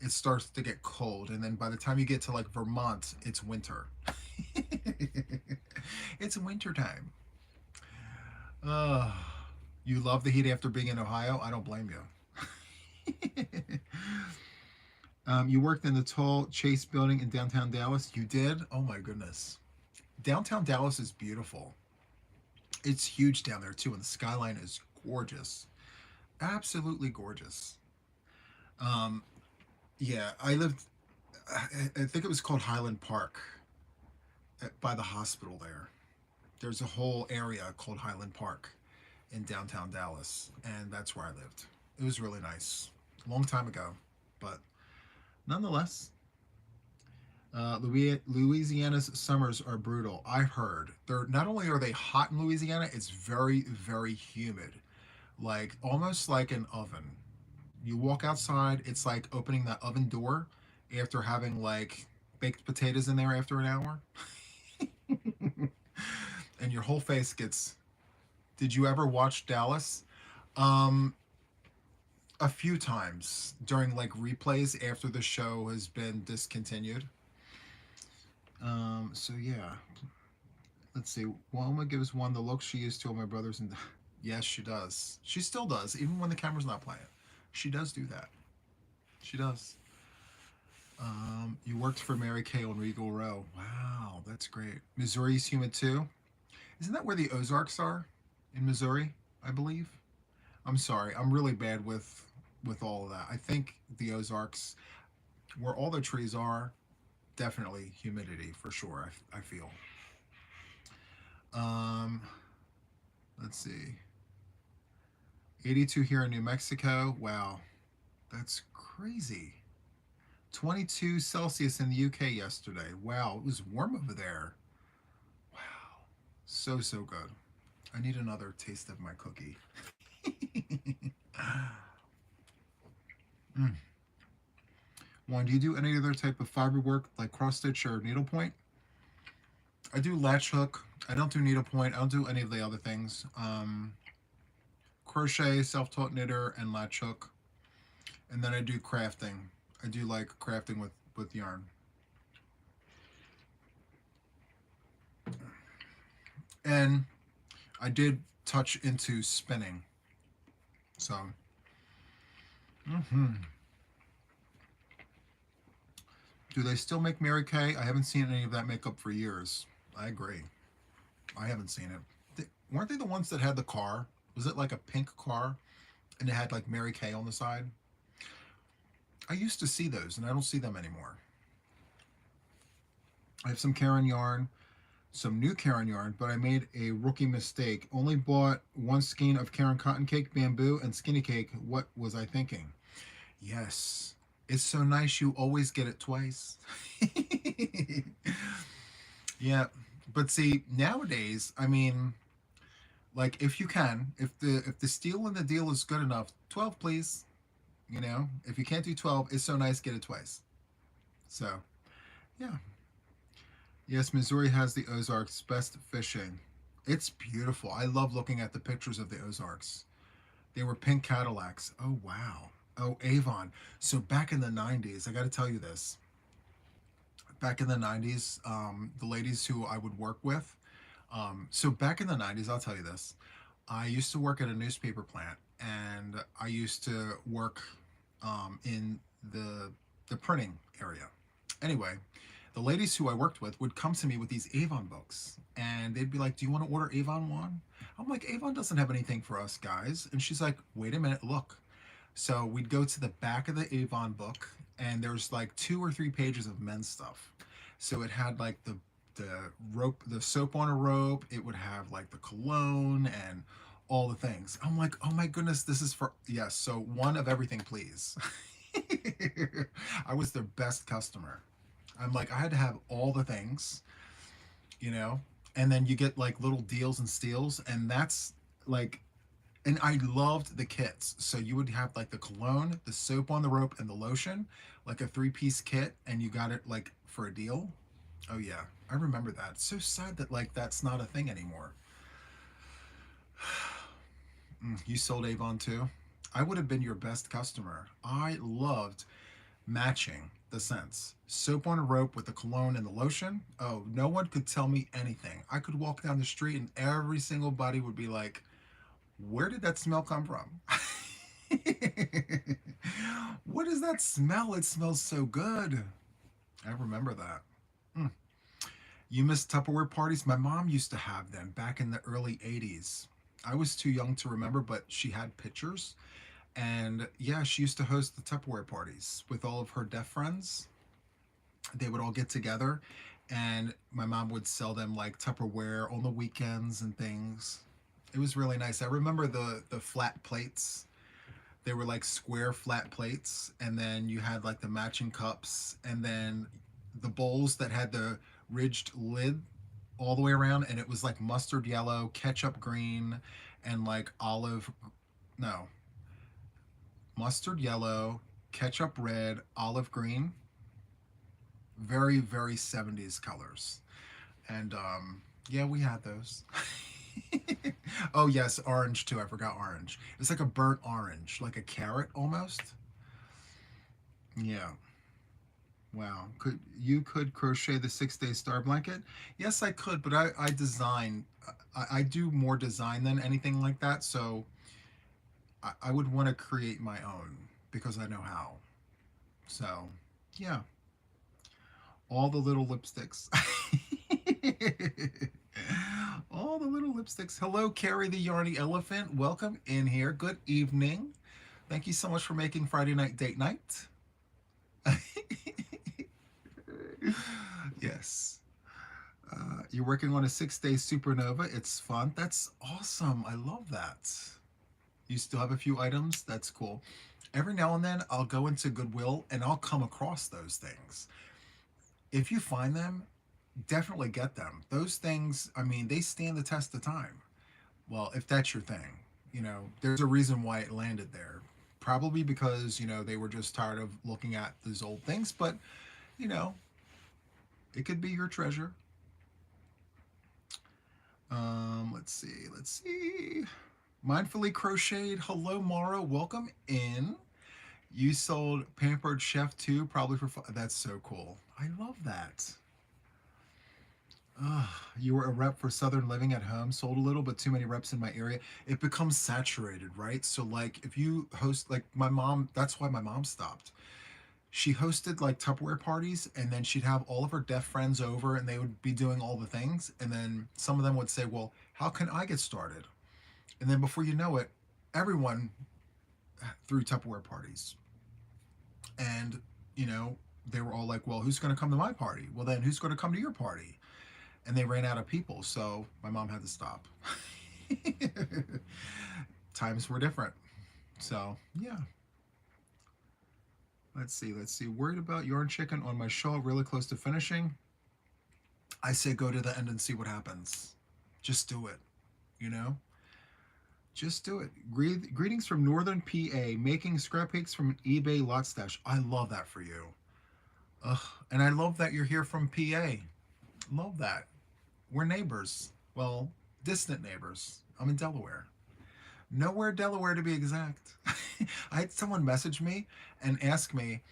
it starts to get cold. And then by the time you get to like Vermont, it's winter. It's winter time. Uh, you love the heat after being in Ohio? I don't blame you. You worked in the tall Chase building in downtown Dallas? You did? Oh my goodness. Downtown Dallas is beautiful. It's huge down there too, and the skyline is gorgeous. Absolutely gorgeous. Um, yeah, I lived, I think it was called Highland Park by the hospital there. There's a whole area called Highland Park in downtown Dallas, and that's where I lived. It was really nice. A long time ago, but nonetheless, Louisiana's summers are brutal. I've heard. They're not only are they hot in Louisiana, it's very, very humid, like almost like an oven. You walk outside, it's like opening that oven door after having like baked potatoes in there after an hour, and your whole face gets. Did you ever watch Dallas? Um, a few times during like replays after the show has been discontinued. So yeah, let's see. Wilma gives one the look she used to all my brothers, and yes, she does. She still does, even when the camera's not playing. She does do that. She does. You worked for Mary Kay on Regal Row. Wow, that's great. Missouri's humid too. Isn't that where the Ozarks are? In Missouri, I believe. I'm sorry, I'm really bad with all of that. I think the Ozarks, where all the trees are, definitely humidity for sure. I feel. Um, let's see. 82 here in New Mexico. Wow, that's crazy. 22 Celsius in the UK yesterday. Wow, it was warm over there. Wow, so good. I need another taste of my cookie. Mm. Juan, do you do any other type of fiber work like cross stitch or needlepoint? I do latch hook. I don't do needlepoint. I don't do any of the other things. Crochet, self-taught knitter, and latch hook. And then I do crafting. I do like crafting with yarn. And I did touch into spinning. So, mm-hmm. Do they still make Mary Kay? I haven't seen any of that makeup for years. I agree. I haven't seen it. Weren't they the ones that had the car? Was it like a pink car and it had like Mary Kay on the side? I used to see those and I don't see them anymore. I have some Karen yarn, some new Karen yarn, but I made a rookie mistake. Only bought one skein of Karen cotton cake, bamboo, and skinny cake. What was I thinking? Yes, it's so nice you always get it twice. Yeah, but see, nowadays, I mean, like if you can, if the steal in the deal is good enough, 12 please. You know, if you can't do 12, it's so nice, get it twice. So, yeah. Yes, Missouri has the Ozarks best fishing. It's beautiful. I love looking at the pictures of the Ozarks. They were pink Cadillacs. Oh, wow. Oh, Avon. So back in the 90s, I got to tell you this. Back in the 90s, the ladies who I would work with, so back in the 90s, I'll tell you this. I used to work at a newspaper plant, and I used to work in the printing area. Anyway, the ladies who I worked with would come to me with these Avon books, and they'd be like, "Do you want to order Avon one?" I'm like, "Avon doesn't have anything for us guys," and she's like, "Wait a minute, look." So we'd go to the back of the Avon book, and there's like 2 or 3 pages of men's stuff. So it had like the rope, the soap on a rope. It would have like the cologne and all the things. I'm like, oh my goodness, this is for yes. So one of everything, please. I was their best customer. I'm like, I had to have all the things, you know, and then you get like little deals and steals, and that's like, and I loved the kits. So you would have like the cologne, the soap on the rope, and the lotion, like a 3-piece kit, and you got it like for a deal. Oh yeah, I remember that. It's so sad that like that's not a thing anymore. You sold Avon too? I would have been your best customer. I loved matching the scents. Soap on a rope with the cologne and the lotion. Oh, no one could tell me anything. I could walk down the street and every single body would be like, where did that smell come from? What is that smell? It smells so good. I remember that. Mm. You miss Tupperware parties? My mom used to have them back in the early 80s. I was too young to remember, but she had pictures. And yeah, she used to host the Tupperware parties with all of her deaf friends. They would all get together, and my mom would sell them like Tupperware on the weekends and things. It was really nice. I remember the flat plates. They were like square flat plates, and then you had like the matching cups, and then the bowls that had the ridged lid all the way around, and it was like mustard yellow, ketchup green, and like olive, no, mustard yellow, ketchup red, olive green. very, very 70s colors. And yeah, we had those. Oh, yes, orange too. I forgot orange. It's like a burnt orange, like a carrot almost. Yeah. Wow. Could crochet the 6 day star blanket? Yes, I could, but I design. I do more design than anything like that. So I would want to create my own because I know how. So yeah, all the little lipsticks. All the little lipsticks. Hello, Carrie the Yarny Elephant. Welcome in here. Good evening. Thank you so much for making Friday night date night. Yes. You're working on a 6 day supernova. It's fun. That's awesome. I love that. You still have a few items? That's cool. Every now and then, I'll go into Goodwill and I'll come across those things. If you find them, definitely get them. Those things, I mean, they stand the test of time. Well, if that's your thing, there's a reason why it landed there. Probably because, they were just tired of looking at these old things, but, you know, it could be your treasure. Let's see. Let's see. Mindfully Crocheted. Hello, Mara. Welcome in. You sold Pampered Chef too, probably for fun. That's so cool. I love that. You were a rep for Southern Living at home, sold a little, but too many reps in my area. It becomes saturated, right? So, like, if you host, like, my mom, that's why my mom stopped. She hosted, like, Tupperware parties, and then she'd have all of her deaf friends over, and they would be doing all the things. And then some of them would say, well, how can I get started? And then before you know it, everyone threw Tupperware parties. And, you know, they were all like, well, who's going to come to my party? Well, then who's going to come to your party? And they ran out of people. So my mom had to stop. Times were different. So, yeah. Let's see. Let's see. Worried about yarn chicken on my shawl, really close to finishing. I say go to the end and see what happens. Just do it. You know? Just do it. Greetings from Northern PA, making scrap cakes from an eBay lot stash. I love that for you. Ugh. And I love that you're here from PA. Love that. We're neighbors. Well, distant neighbors. I'm in Delaware. Nowhere, Delaware to be exact. I had someone message me and ask me,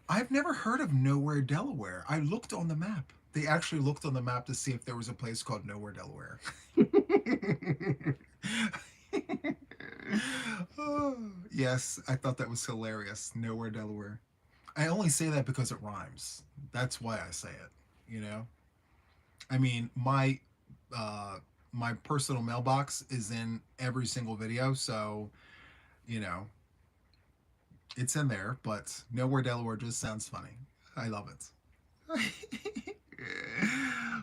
I've never heard of Nowhere, Delaware. I looked on the map. They actually looked on the map to see if there was a place called Nowhere, Delaware. Oh, yes, I thought that was hilarious. Nowhere, Delaware. I only say that because it rhymes. That's why I say it. You know. I mean, uh, my personal mailbox is in every single video, so you know it's in there. But Nowhere, Delaware just sounds funny. I love it.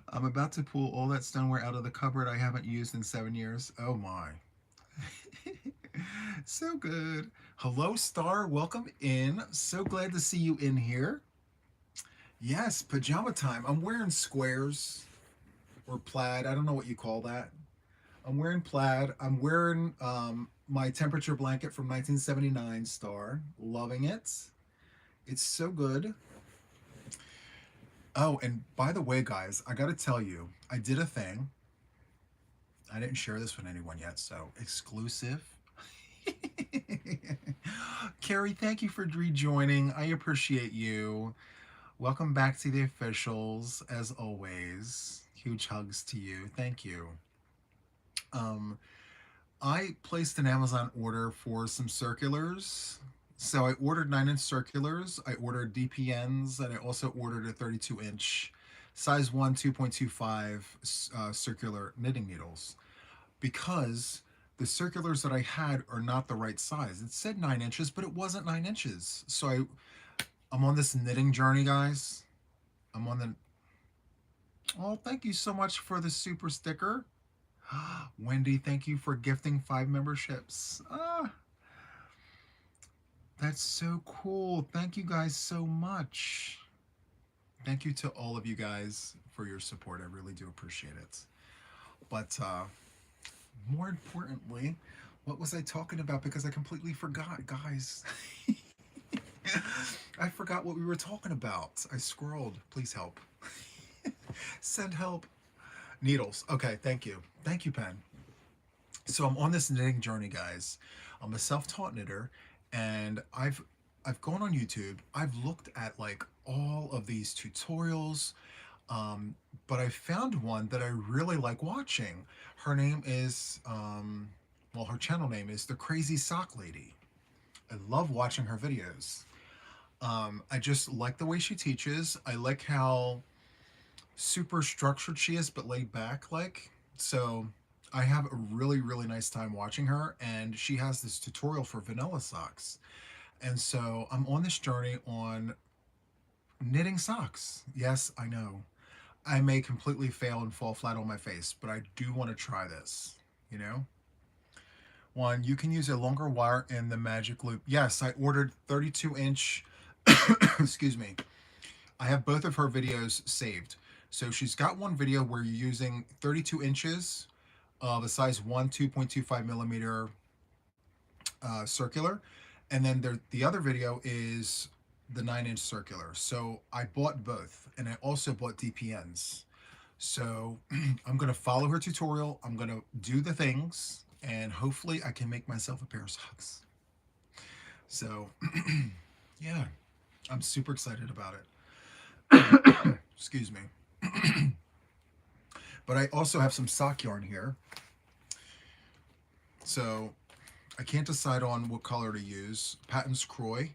I'm about to pull all that stoneware out of the cupboard I haven't used in 7 years. Oh my. So good. Hello, Star. Welcome in. So glad to see you in here. Yes, pajama time. I'm wearing squares or plaid. I don't know what you call that. I'm wearing plaid. I'm wearing my temperature blanket from 1979 Star. Loving it. It's so good. Oh, and by the way, guys, I got to tell you, I did a thing. I didn't share this with anyone yet, so exclusive. Carrie, thank you for rejoining. I appreciate you. Welcome back to the officials, as always. Huge hugs to you. Thank you. Um, I placed an Amazon order for some circulars. So I ordered 9-inch circulars. I ordered DPNs, and I also ordered a 32-inch size 1 2.25 circular knitting needles because the circulars that I had are not the right size. It said 9 inches, but it wasn't 9 inches. So I'm on this knitting journey, guys. I'm on the. Oh, thank you so much for the super sticker. Wendy, thank you for gifting 5 memberships. That's so cool. Thank you guys so much. Thank you to all of you guys for your support. I really do appreciate it. But more importantly, what was I talking about? Because I completely forgot, guys. I forgot what we were talking about. I scrolled. Please help. Send help. Needles. Okay, thank you. Thank you, Pen. So I'm on this knitting journey, guys. I'm a self-taught knitter, and I've gone on YouTube. I've looked at like all of these tutorials, um, but I found one that I really like watching. Her name is well, her channel name is The Crazy Sock Lady. I love watching her videos. I just like the way she teaches. I like how super structured she is, but laid back. Like, so I have a really, really nice time watching her. And she has this tutorial for vanilla socks. And so I'm on this journey on knitting socks. Yes, I know. I may completely fail and fall flat on my face, but I do want to try this, you know? One, you can use a longer wire in the magic loop. Yes, I ordered 32-inch, excuse me. I have both of her videos saved. So she's got one video where you're using 32 inches of a size 1 2.25 millimeter circular. And then the other video is the 9-inch circular. So I bought both, and I also bought DPNs. So I'm going to follow her tutorial. I'm going to do the things, and hopefully I can make myself a pair of socks. So yeah, I'm super excited about it. Excuse me. But I also have some sock yarn here. So I can't decide on what color to use. Patton's Croy.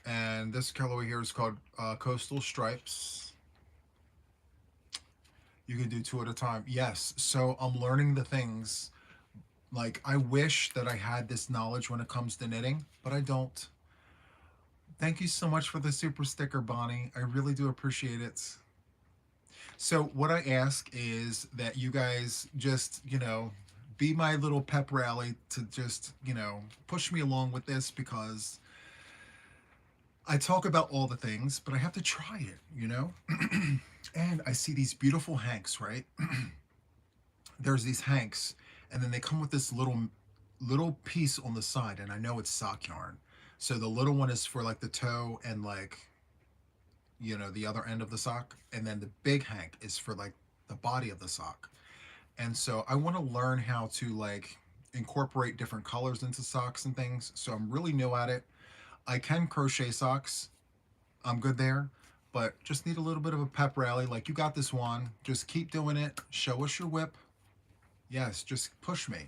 And this colorway here is called Coastal Stripes. You can do 2 at a time. Yes, so I'm learning the things. Like, I wish that I had this knowledge when it comes to knitting, but I don't. Thank you so much for the super sticker, Bonnie. I really do appreciate it. So what I ask is that you guys just, be my little pep rally to just, push me along with this, because I talk about all the things, but I have to try it, And I see these beautiful hanks, right? There's these hanks, and then they come with this little piece on the side, and I know it's sock yarn. So the little one is for like the toe and like, the other end of the sock, and then the big hank is for like the body of the sock. And so I want to learn how to like incorporate different colors into socks and things. So I'm really new at it. I can crochet socks. I'm good there, but just need a little bit of a pep rally. Like, you got this one. Just keep doing it. Show us your whip. Yes, just push me.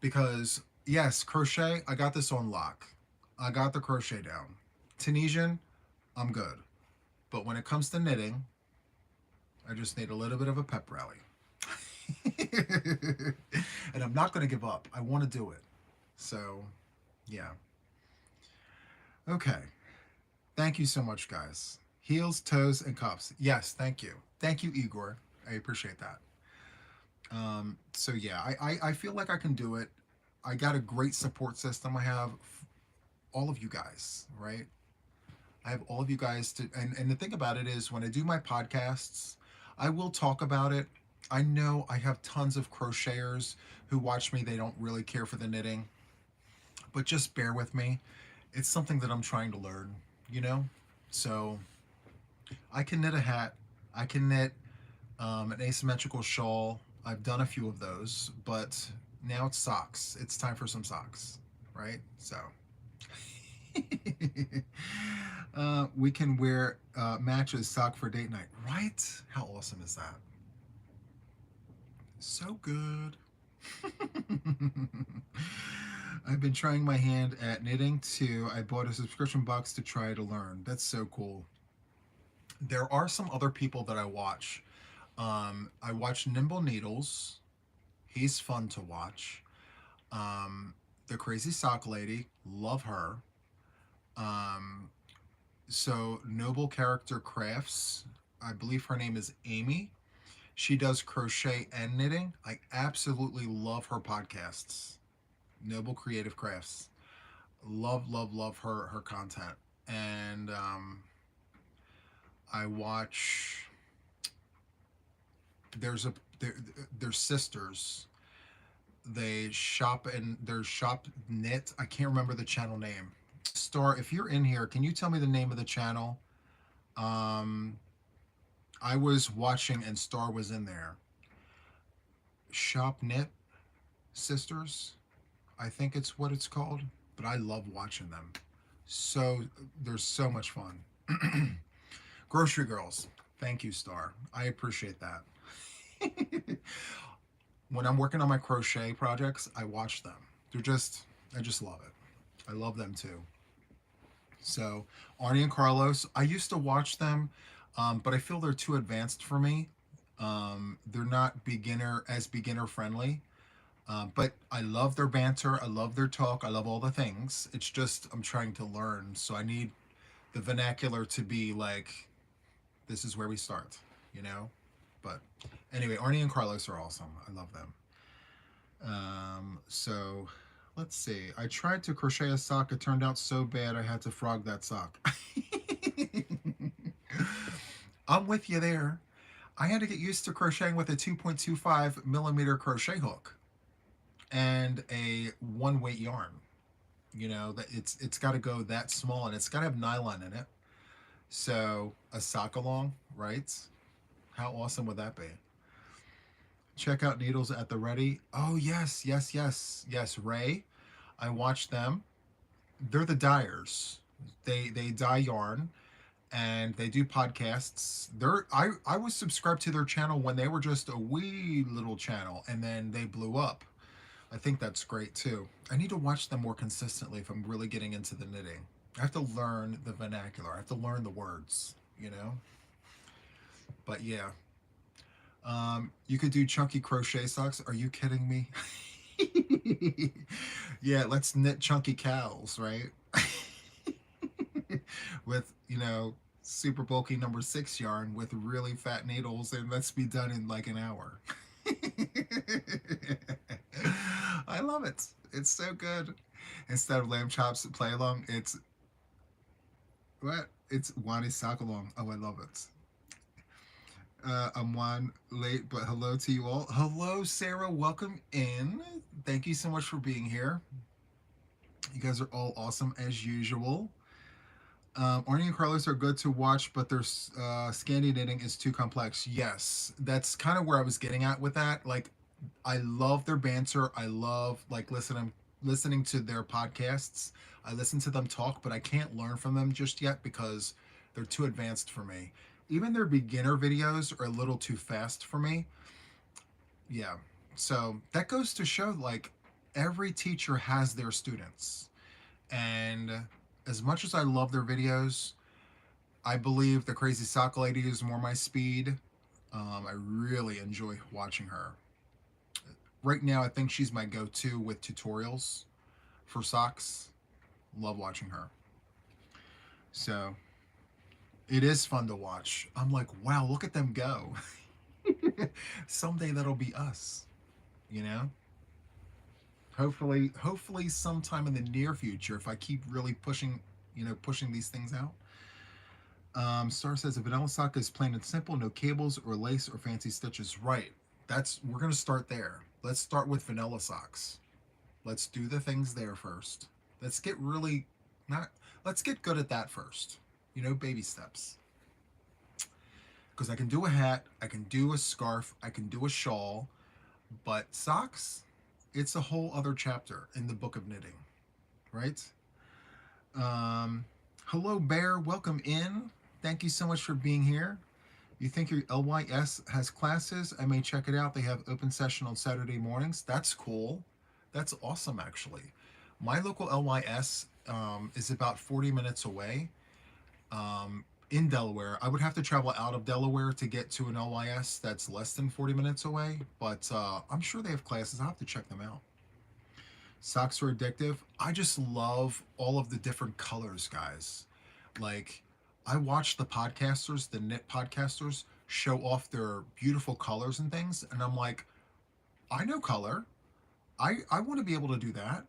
Because, yes, crochet, I got this on lock. I got the crochet down. Tunisian, I'm good. But when it comes to knitting, I just need a little bit of a pep rally. And I'm not going to give up. I want to do it. So, yeah. Okay. Thank you so much, guys. Heels, toes, and cuffs. Yes, thank you. Thank you, Igor. I appreciate that. So yeah, I feel like I can do it. I got a great support system. I have all of you guys, right? I have all of you guys and the thing about it is, when I do my podcasts, I will talk about it. I know I have tons of crocheters who watch me. They don't really care for the knitting, but just bear with me. It's something that I'm trying to learn, you know? So I can knit a hat. I can knit an asymmetrical shawl. I've done a few of those, but now it's socks. It's time for some socks, right? So we can wear matches sock for date night, right? How awesome is that? So good. I've been trying my hand at knitting too. I bought a subscription box to try to learn. That's so cool. There are some other people that I watch. I watch Nimble Needles. He's fun to watch. The Crazy Sock Lady. Love her. Um, so Noble Character Crafts. I believe her name is Amy. She does crochet and knitting. I absolutely love her podcasts. Noble Creative Crafts. Love, love, love her content. And I watch. There's a they're sisters. They shop and their shop knit. I can't remember the channel name. Star, if you're in here, can you tell me the name of the channel? Um, I was watching and Star was in there. Shop Knit Sisters, I think it's what it's called. But I love watching them. So there's so much fun. Grocery Girls. Thank you, Star. I appreciate that. When I'm working on my crochet projects, I watch them. They're just, I just love it. I love them too. So Arnie and Carlos, I used to watch them, but I feel they're too advanced for me. They're not beginner friendly. But I love their banter. I love their talk. I love all the things. It's just I'm trying to learn, so I need the vernacular to be like, this is where we start, you know. But anyway, Arnie and Carlos are awesome. I love them. So let's see. I tried to crochet a sock. It turned out so bad I had to frog that sock. I'm with you there. I had to get used to crocheting with a 2.25 millimeter crochet hook and a one weight yarn. You know that it's got to go that small and it's got to have nylon in it. So a sock along, right? How awesome would that be? Check out Needles at the Ready. Oh yes, yes, yes, yes. Ray, I watched them. They're the dyers. They dye yarn and they do podcasts. I was subscribed to their channel when they were just a wee little channel and then they blew up. I think that's great too. I need to watch them more consistently if I'm really getting into the knitting. I have to learn the vernacular. I have to learn the words, you know? But yeah. You could do chunky crochet socks. Are you kidding me? Yeah, let's knit chunky cows, right? With, super bulky number 6 yarn with really fat needles, and let's be done in like an hour. I love it. It's so good. Instead of lamb chops play along, it's what? It's Wani sock along. Oh, I love it. I'm one late, but hello to you all. Hello, Sarah. Welcome in. Thank you so much for being here. You guys are all awesome as usual. Arnie and Carlos are good to watch, but their Scandi knitting is too complex. Yes, that's kind of where I was getting at with that. Like, I love their banter. I love like listening to their podcasts. I listen to them talk, but I can't learn from them just yet because they're too advanced for me. Even their beginner videos are a little too fast for me. Yeah. So that goes to show like every teacher has their students. And as much as I love their videos, I believe the Crazy Sock Lady is more my speed. I really enjoy watching her. Right now, I think she's my go to with tutorials for socks. Love watching her. So it is fun to watch. I'm like, wow, look at them go. Someday that'll be us, you know? Hopefully sometime in the near future, if I keep really pushing these things out. Star says a vanilla sock is plain and simple, no cables or lace or fancy stitches. Right. We're gonna start there. Let's start with vanilla socks. Let's do the things there first. Let's get really not let's get good at that first. Baby steps. Because I can do a hat, I can do a scarf, I can do a shawl, but socks, it's a whole other chapter in the book of knitting, right? Hello, Bear. Welcome in. Thank you so much for being here. You think your LYS has classes? I may check it out. They have open session on Saturday mornings. That's cool. That's awesome, actually. My local LYS is about 40 minutes away in Delaware. I would have to travel out of Delaware to get to an LYS that's less than 40 minutes away, but I'm sure they have classes. I'll have to check them out. Socks are addictive. I just love all of the different colors, guys. Like, I watch the knit podcasters, show off their beautiful colors and things, and I'm like, I know color. I want to be able to do that.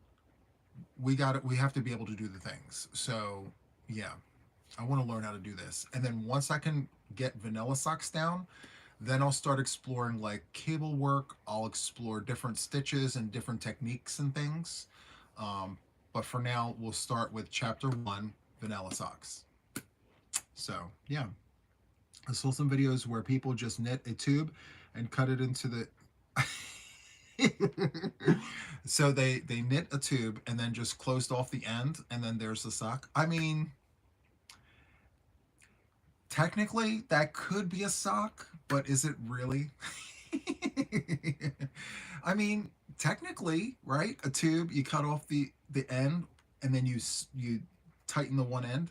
We have to be able to do the things. So yeah, I want to learn how to do this. And then once I can get vanilla socks down, then I'll start exploring like cable work. I'll explore different stitches and different techniques and things. but for now, we'll start with chapter 1, vanilla socks. So, yeah. I saw some videos where people just knit a tube and cut it into the... So they knit a tube and then just closed off the end, and then there's the sock. I mean, technically, that could be a sock, but is it really? I mean, technically, right? A tube, you cut off the end, and then you tighten the one end.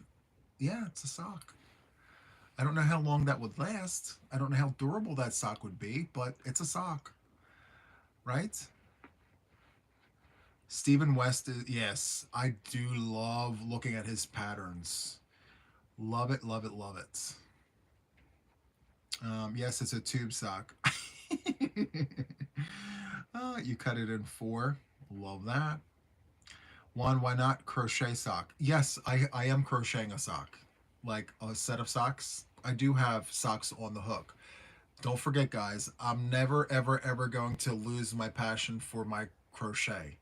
Yeah, it's a sock. I don't know how long that would last. I don't know how durable that sock would be, but it's a sock, right? Stephen West is, yes, I do love looking at his patterns. Love it, love it, love it. Yes, it's a tube sock. You cut it in 4. Love that. Juan, why not crochet sock? Yes, I am crocheting a sock. Like a set of socks. I do have socks on the hook. Don't forget, guys, I'm never, ever, ever going to lose my passion for my crochet.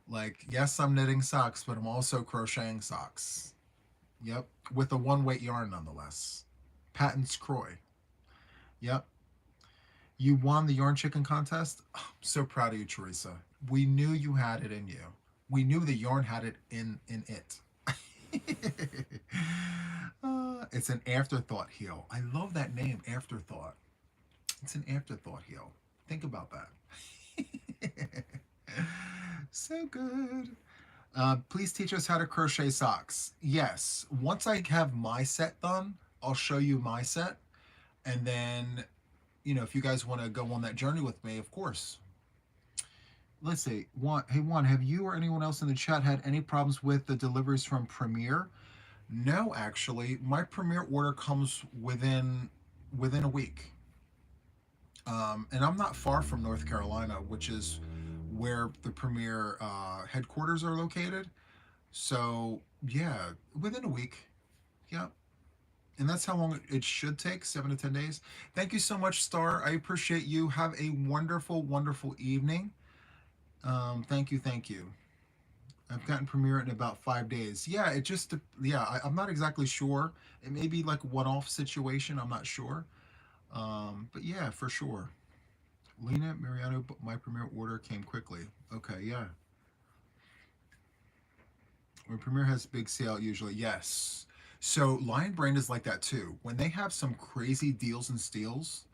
Like, yes, I'm knitting socks, but I'm also crocheting socks. Yep, with a one-weight yarn nonetheless. Patents Croy. Yep. You won the Yarn Chicken contest? Oh, I'm so proud of you, Teresa. We knew you had it in you. We knew the yarn had it in it. It's an afterthought heel. I love that name, afterthought. It's an afterthought heel. Think about that. So good. Please teach us how to crochet socks. Yes. Once I have my set done, I'll show you my set. And then, you know, if you guys want to go on that journey with me, of course. Let's see. Hey, Juan, have you or anyone else in the chat had any problems with the deliveries from Premier? No, actually. My Premier order comes within a week. And I'm not far from North Carolina, which is where the Premier headquarters are located. So, yeah, within a week. Yeah. And that's how long it should take, 7 to 10 days. Thank you so much, Star. I appreciate you. Have a wonderful, wonderful evening. Thank you, thank you. I've gotten Premiere in about 5 days. Yeah, it just, yeah, I'm not exactly sure. It may be like a one-off situation. I'm not sure. But yeah, for sure. Lena, Mariano, my Premiere order came quickly. Okay, yeah. When Premiere has big sale, usually, yes. So Lion Brand is like that too. When they have some crazy deals and steals,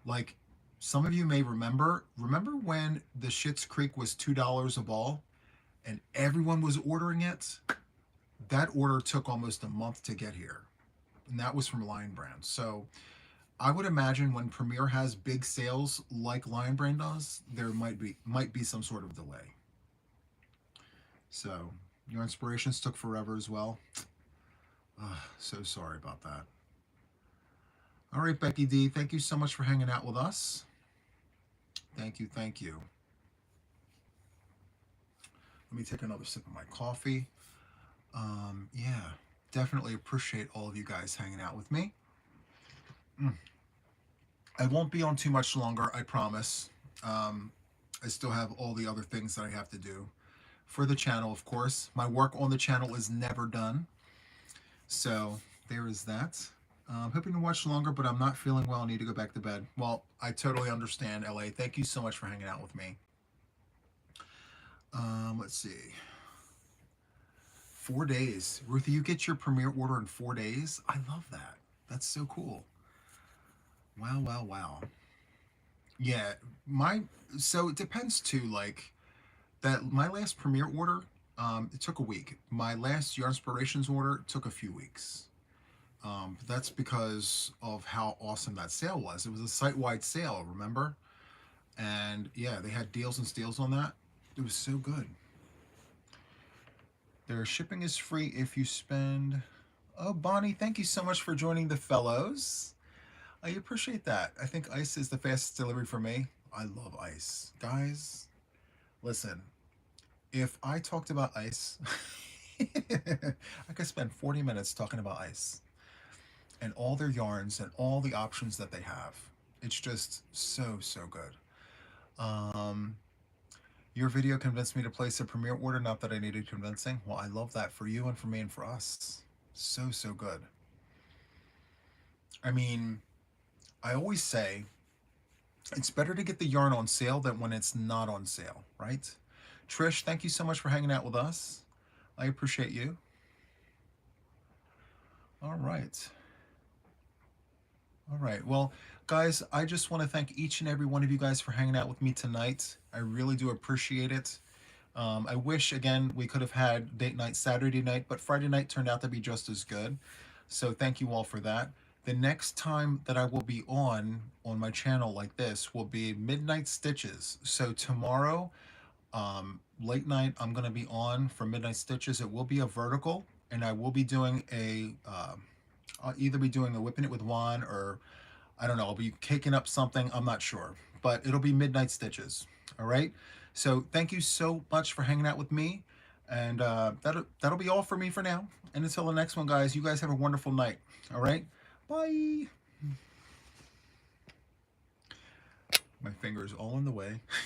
like some of you may remember when the Schitt's Creek was $2 a ball and everyone was ordering it? That order took almost a month to get here. And that was from Lion Brand. So I would imagine when Premier has big sales like Lion Brand does, there might be some sort of delay. So your inspirations took forever as well. So sorry about that. All right, Becky D, thank you so much for hanging out with us. Thank you, thank you. Let me take another sip of my coffee. Yeah, definitely appreciate all of you guys hanging out with me. I won't be on too much longer, I promise. I still have all the other things that I have to do for the channel, of course. My work on the channel is never done. So there is that. I'm hoping to watch longer, but I'm not feeling well. I need to go back to bed. Well, I totally understand, LA. Thank you so much for hanging out with me. Let's see. 4 days. Ruthie, you get your Premiere order in 4 days? I love that. That's so cool. Wow, wow, wow. Yeah, so it depends too, like, that my last Premiere order, it took a week. My last Yarn Inspirations order took a few weeks. That's because of how awesome that sale was. It was a site-wide sale, remember? And yeah, they had deals and steals on that. It was so good. Their shipping is free if you spend... Oh, Bonnie, thank you so much for joining the fellows. I appreciate that. I think ice is the fastest delivery for me. I love ice. Guys, listen, if I talked about ice, I could spend 40 minutes talking about ice and all their yarns and all the options that they have. It's just so, so good. Your video convinced me to place a premiere order, not that I needed convincing. Well, I love that for you and for me and for us. So, so good. I mean, I always say it's better to get the yarn on sale than when it's not on sale, right? Trish, thank you so much for hanging out with us. I appreciate you. All right. All right. Well, guys, I just want to thank each and every one of you guys for hanging out with me tonight. I really do appreciate it. I wish, again, we could have had date night Saturday night, but Friday night turned out to be just as good. So thank you all for that. The next time that I will be on my channel like this will be Midnight Stitches. So tomorrow, late night, I'm going to be on for Midnight Stitches. It will be a vertical, and I will be doing I'll either be doing a whipping it with Juan, or I don't know, I'll be caking up something. I'm not sure, but it'll be Midnight Stitches. All right. So thank you so much for hanging out with me, and that'll be all for me for now. And until the next one, guys, you guys have a wonderful night. All right. Bye. My finger is all in the way.